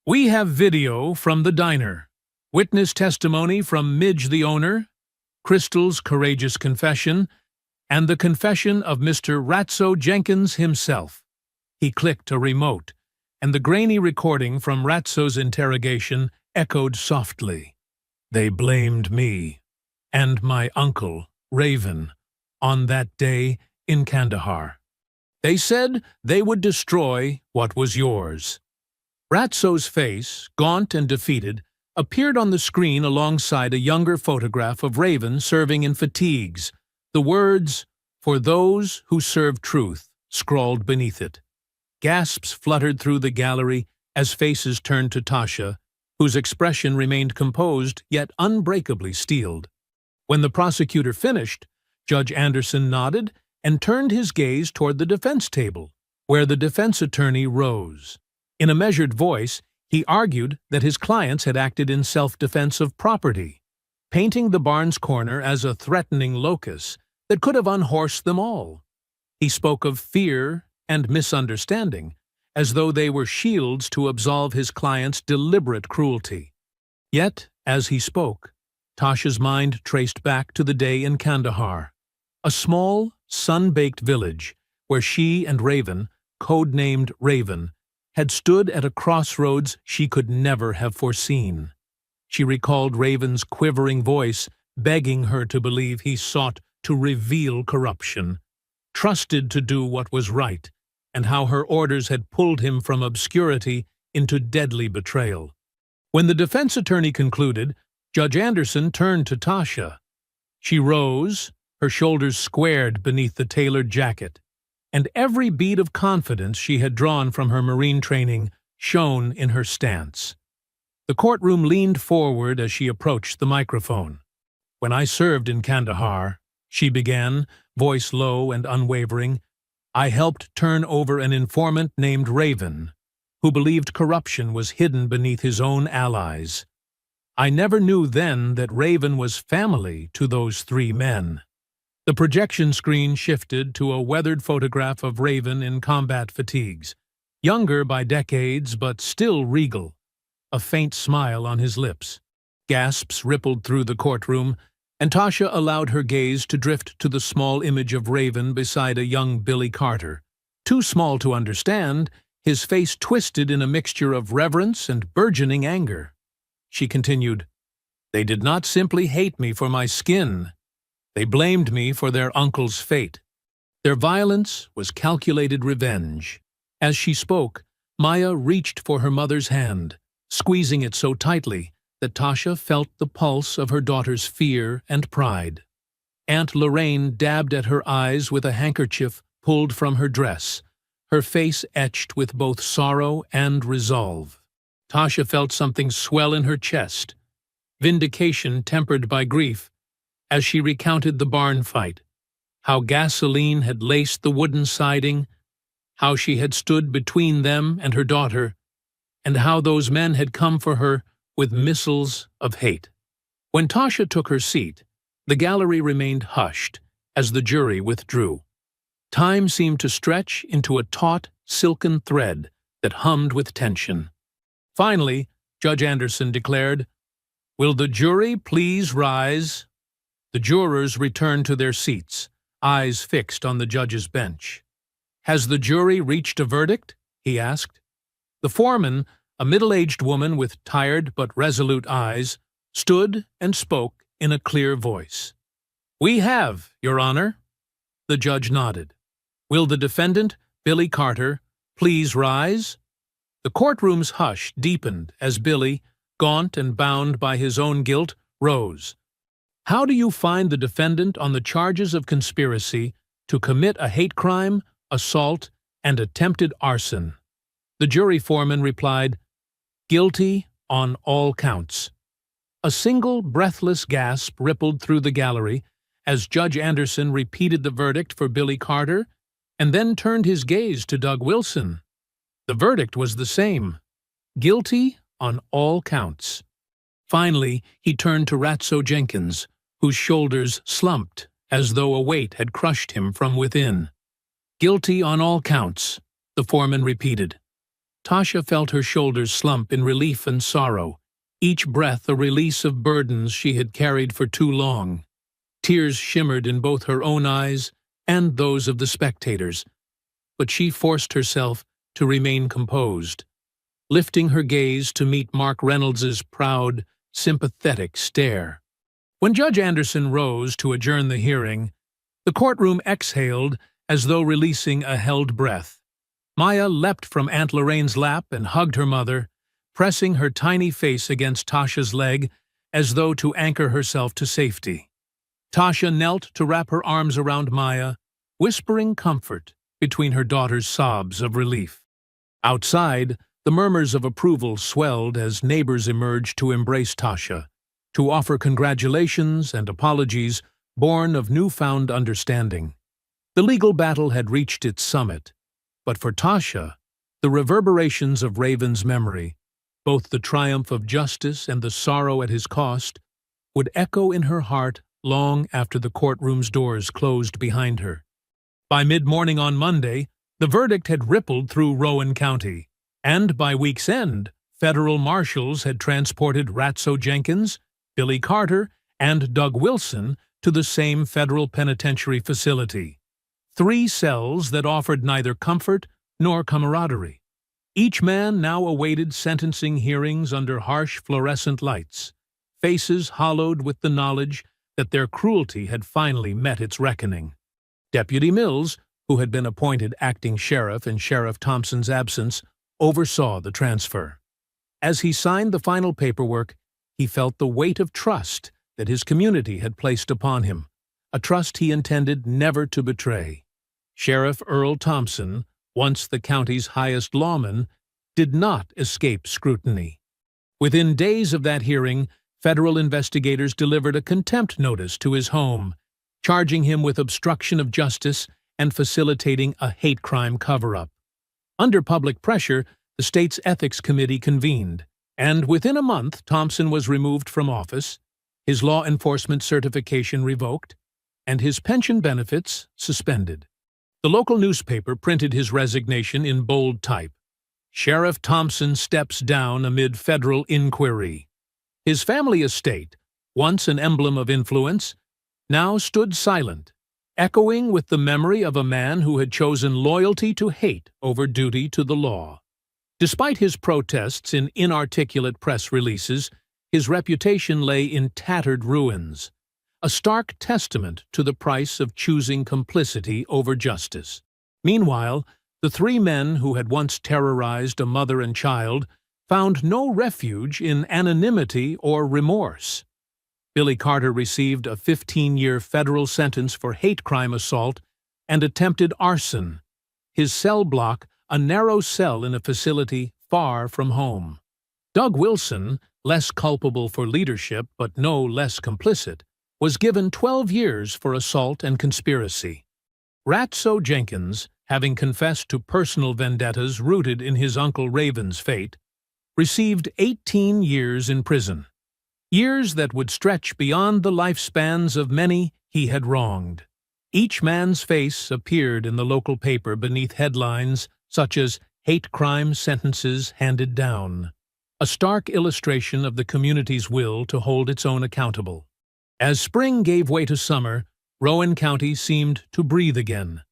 We have video from the diner, witness testimony from Midge the owner, Crystal's courageous confession, and the confession of Mr. Ratso Jenkins himself. He clicked a remote, and the grainy recording from Ratso's interrogation echoed softly. They blamed me and my uncle, Raven, on that day in Kandahar. They said they would destroy what was yours. Ratso's face, gaunt and defeated, appeared on the screen alongside a younger photograph of Raven serving in fatigues, the words, "For those who serve truth," scrawled beneath it. Gasps fluttered through the gallery as faces turned to Tasha, whose expression remained composed yet unbreakably steeled. When the prosecutor finished, Judge Anderson nodded and turned his gaze toward the defense table, where the defense attorney rose. In a measured voice, he argued that his clients had acted in self-defense of property, painting the barn's corner as a threatening locus that could have unhorsed them all. He spoke of fear and misunderstanding, as though they were shields to absolve his client's deliberate cruelty. Yet, as he spoke, Tasha's mind traced back to the day in Kandahar, a small, sun-baked village where she and Raven, codenamed Raven, had stood at a crossroads she could never have foreseen. She recalled Raven's quivering voice begging her to believe he sought to reveal corruption, trusted to do what was right, and how her orders had pulled him from obscurity into deadly betrayal. When the defense attorney concluded, Judge Anderson turned to Tasha. She rose, her shoulders squared beneath the tailored jacket, and every bead of confidence she had drawn from her Marine training shone in her stance. The courtroom leaned forward as she approached the microphone. When I served in Kandahar, she began, voice low and unwavering, I helped turn over an informant named Raven, who believed corruption was hidden beneath his own allies. I never knew then that Raven was family to those three men. The projection screen shifted to a weathered photograph of Raven in combat fatigues, younger by decades but still regal, a faint smile on his lips. Gasps rippled through the courtroom and Tasha allowed her gaze to drift to the small image of Raven beside a young Billy Carter. Too small to understand, his face twisted in a mixture of reverence and burgeoning anger. She continued, "They did not simply hate me for my skin. They blamed me for their uncle's fate. Their violence was calculated revenge." As she spoke, Maya reached for her mother's hand, squeezing it so tightly that Tasha felt the pulse of her daughter's fear and pride. Aunt Lorraine dabbed at her eyes with a handkerchief pulled from her dress, her face etched with both sorrow and resolve. Tasha felt something swell in her chest, vindication tempered by grief, as she recounted the barn fight, how gasoline had laced the wooden siding, how she had stood between them and her daughter, and how those men had come for her with missiles of hate. When Tasha took her seat, the gallery remained hushed as the jury withdrew. Time seemed to stretch into a taut, silken thread that hummed with tension. Finally, Judge Anderson declared, "Will the jury please rise?" The jurors returned to their seats, eyes fixed on the judge's bench. "Has the jury reached a verdict?" he asked. The foreman, a middle-aged woman with tired but resolute eyes, stood and spoke in a clear voice. "We have, Your Honor." The judge nodded. "Will the defendant, Billy Carter, please rise?" The courtroom's hush deepened as Billy, gaunt and bound by his own guilt, rose. "How do you find the defendant on the charges of conspiracy to commit a hate crime, assault, and attempted arson?" The jury foreman replied, "Guilty on all counts." A single breathless gasp rippled through the gallery as Judge Anderson repeated the verdict for Billy Carter and then turned his gaze to Doug Wilson. The verdict was the same, guilty on all counts. Finally, he turned to Ratso Jenkins, whose shoulders slumped as though a weight had crushed him from within. "Guilty on all counts," the foreman repeated. Tasha felt her shoulders slump in relief and sorrow, each breath a release of burdens she had carried for too long. Tears shimmered in both her own eyes and those of the spectators, but she forced herself to remain composed, lifting her gaze to meet Mark Reynolds's proud, sympathetic stare. When Judge Anderson rose to adjourn the hearing, the courtroom exhaled as though releasing a held breath. Maya leapt from Aunt Lorraine's lap and hugged her mother, pressing her tiny face against Tasha's leg as though to anchor herself to safety. Tasha knelt to wrap her arms around Maya, whispering comfort between her daughter's sobs of relief. Outside, the murmurs of approval swelled as neighbors emerged to embrace Tasha, to offer congratulations and apologies born of newfound understanding. The legal battle had reached its summit, but for Tasha, the reverberations of Raven's memory, both the triumph of justice and the sorrow at his cost, would echo in her heart long after the courtroom's doors closed behind her. By mid-morning on Monday, the verdict had rippled through Rowan County, and by week's end, federal marshals had transported Ratso Jenkins, Billy Carter, and Doug Wilson to the same federal penitentiary facility. 3 cells that offered neither comfort nor camaraderie. Each man now awaited sentencing hearings under harsh fluorescent lights, faces hollowed with the knowledge that their cruelty had finally met its reckoning. Deputy Mills, who had been appointed acting sheriff in Sheriff Thompson's absence, oversaw the transfer. As he signed the final paperwork, he felt the weight of trust that his community had placed upon him, a trust he intended never to betray. Sheriff Earl Thompson, once the county's highest lawman, did not escape scrutiny. Within days of that hearing, federal investigators delivered a contempt notice to his home, charging him with obstruction of justice and facilitating a hate crime cover-up. Under public pressure, the state's ethics committee convened, and within a month Thompson was removed from office, his law enforcement certification revoked, and his pension benefits suspended. The local newspaper printed his resignation in bold type. Sheriff Thompson steps down amid federal inquiry. His family estate, once an emblem of influence, now stood silent, echoing with the memory of a man who had chosen loyalty to hate over duty to the law. Despite his protests in inarticulate press releases, his reputation lay in tattered ruins, a stark testament to the price of choosing complicity over justice. Meanwhile, the three men who had once terrorized a mother and child found no refuge in anonymity or remorse. Billy Carter received a 15-year federal sentence for hate crime assault and attempted arson, his cell block a narrow cell in a facility far from home. Doug Wilson, less culpable for leadership but no less complicit, was given 12 years for assault and conspiracy. Ratso Jenkins, having confessed to personal vendettas rooted in his Uncle Raven's fate, received 18 years in prison. Years that would stretch beyond the lifespans of many he had wronged. Each man's face appeared in the local paper beneath headlines such as "Hate Crime Sentences Handed Down," a stark illustration of the community's will to hold its own accountable. As spring gave way to summer, Rowan County seemed to breathe again,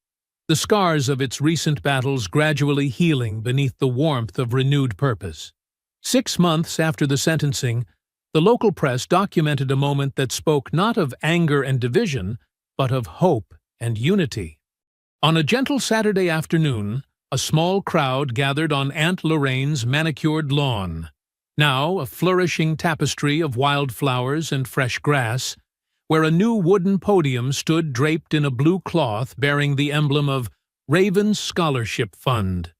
the scars of its recent battles gradually healing beneath the warmth of renewed purpose. 6 months after the sentencing, the local press documented a moment that spoke not of anger and division, but of hope and unity. On a gentle Saturday afternoon, a small crowd gathered on Aunt Lorraine's manicured lawn, now a flourishing tapestry of wildflowers and fresh grass, where a new wooden podium stood draped in a blue cloth bearing the emblem of Raven's Scholarship Fund.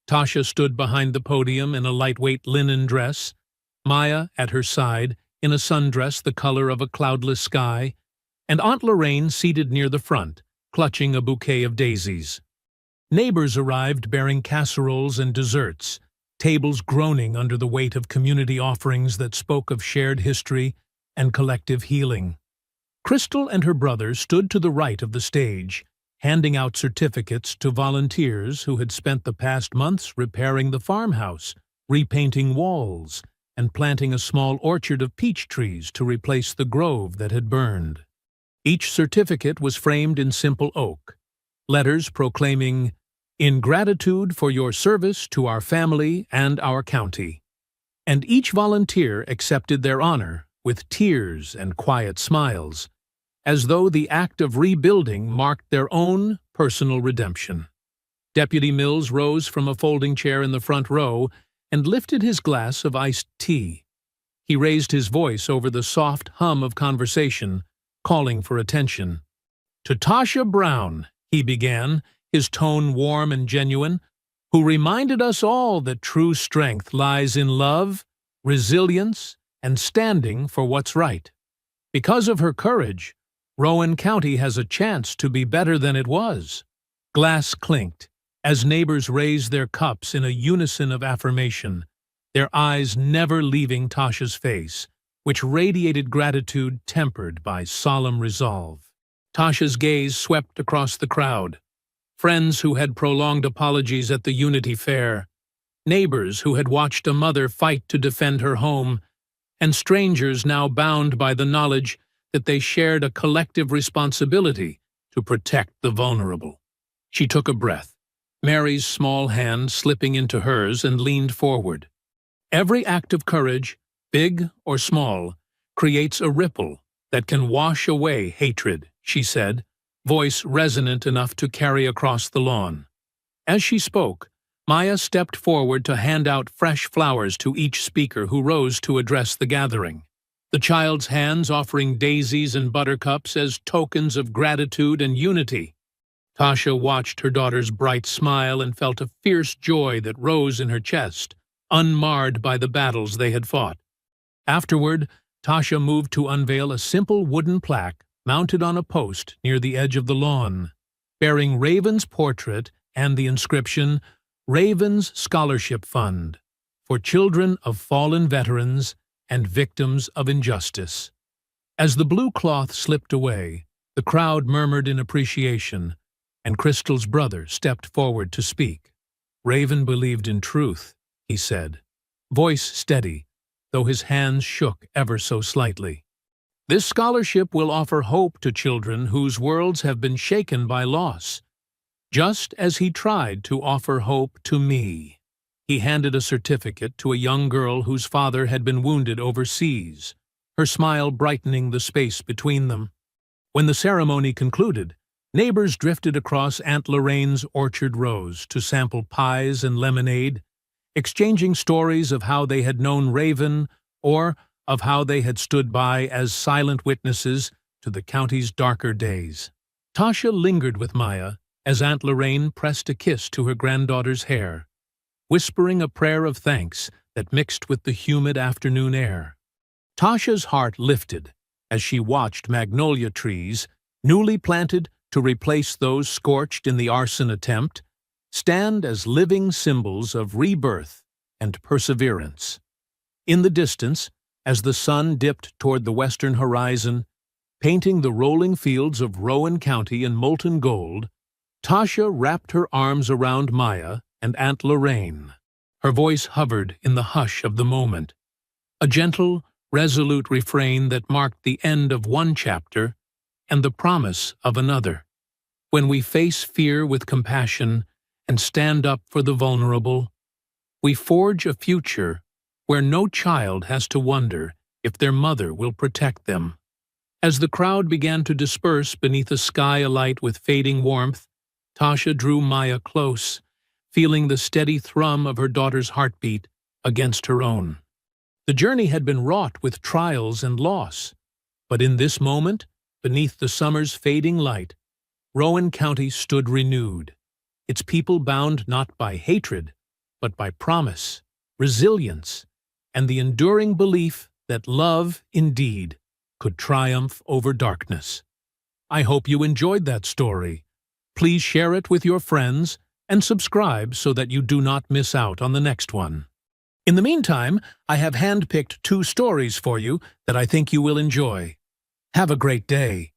Tasha stood behind the podium in a lightweight linen dress, Maya at her side in a sundress the color of a cloudless sky, and Aunt Lorraine seated near the front, clutching a bouquet of daisies. Neighbors arrived bearing casseroles and desserts, tables groaning under the weight of community offerings that spoke of shared history and collective healing. Crystal and her brother stood to the right of the stage, handing out certificates to volunteers who had spent the past months repairing the farmhouse, repainting walls, and planting a small orchard of peach trees to replace the grove that had burned. Each certificate was framed in simple oak, letters proclaiming, "In gratitude for your service to our family and our county." And each volunteer accepted their honor with tears and quiet smiles, as though the act of rebuilding marked their own personal redemption. Deputy Mills rose from a folding chair in the front row and lifted his glass of iced tea. He raised his voice over the soft hum of conversation, calling for attention. "To Tasha Brown," he began, his tone warm and genuine, "who reminded us all that true strength lies in love, resilience, and standing for what's right. Because of her courage, Rowan County has a chance to be better than it was." Glass clinked as neighbors raised their cups in a unison of affirmation, their eyes never leaving Tasha's face, which radiated gratitude tempered by solemn resolve. Tasha's gaze swept across the crowd. Friends who had prolonged apologies at the Unity Fair, neighbors who had watched a mother fight to defend her home, and strangers now bound by the knowledge that they shared a collective responsibility to protect the vulnerable. She took a breath, Mary's small hand slipping into hers, and leaned forward. Every act of courage, big or small, creates a ripple that can wash away hatred, she said, voice resonant enough to carry across the lawn. As she spoke, Maya stepped forward to hand out fresh flowers to each speaker who rose to address the gathering, the child's hands offering daisies and buttercups as tokens of gratitude and unity. Tasha watched her daughter's bright smile and felt a fierce joy that rose in her chest, unmarred by the battles they had fought. Afterward, Tasha moved to unveil a simple wooden plaque mounted on a post near the edge of the lawn, bearing Raven's portrait and the inscription, "Raven's Scholarship Fund, for children of fallen veterans and victims of injustice." As the blue cloth slipped away, the crowd murmured in appreciation, and Crystal's brother stepped forward to speak. "Raven believed in truth," he said, voice steady, though his hands shook ever so slightly. This scholarship will offer hope to children whose worlds have been shaken by loss, just as he tried to offer hope to me. He handed a certificate to a young girl whose father had been wounded overseas, her smile brightening the space between them. When the ceremony concluded, neighbors drifted across Aunt Lorraine's orchard rows to sample pies and lemonade, exchanging stories of how they had known Raven or of how they had stood by as silent witnesses to the county's darker days. Tasha lingered with Maya as Aunt Lorraine pressed a kiss to her granddaughter's hair, whispering a prayer of thanks that mixed with the humid afternoon air. Tasha's heart lifted as she watched magnolia trees, newly planted to replace those scorched in the arson attempt, stand as living symbols of rebirth and perseverance. In the distance, as the sun dipped toward the western horizon, painting the rolling fields of Rowan County in molten gold, Tasha wrapped her arms around Maya and Aunt Lorraine. Her voice hovered in the hush of the moment, a gentle, resolute refrain that marked the end of one chapter and the promise of another. When we face fear with compassion and stand up for the vulnerable, we forge a future where no child has to wonder if their mother will protect them. As the crowd began to disperse beneath a sky alight with fading warmth, Tasha drew Maya close, feeling the steady thrum of her daughter's heartbeat against her own. The journey had been wrought with trials and loss, but in this moment, beneath the summer's fading light, Rowan County stood renewed, its people bound not by hatred, but by promise, resilience, and the enduring belief that love, indeed, could triumph over darkness. I hope you enjoyed that story. Please share it with your friends and subscribe so that you do not miss out on the next one. In the meantime, I have handpicked 2 stories for you that I think you will enjoy. Have a great day.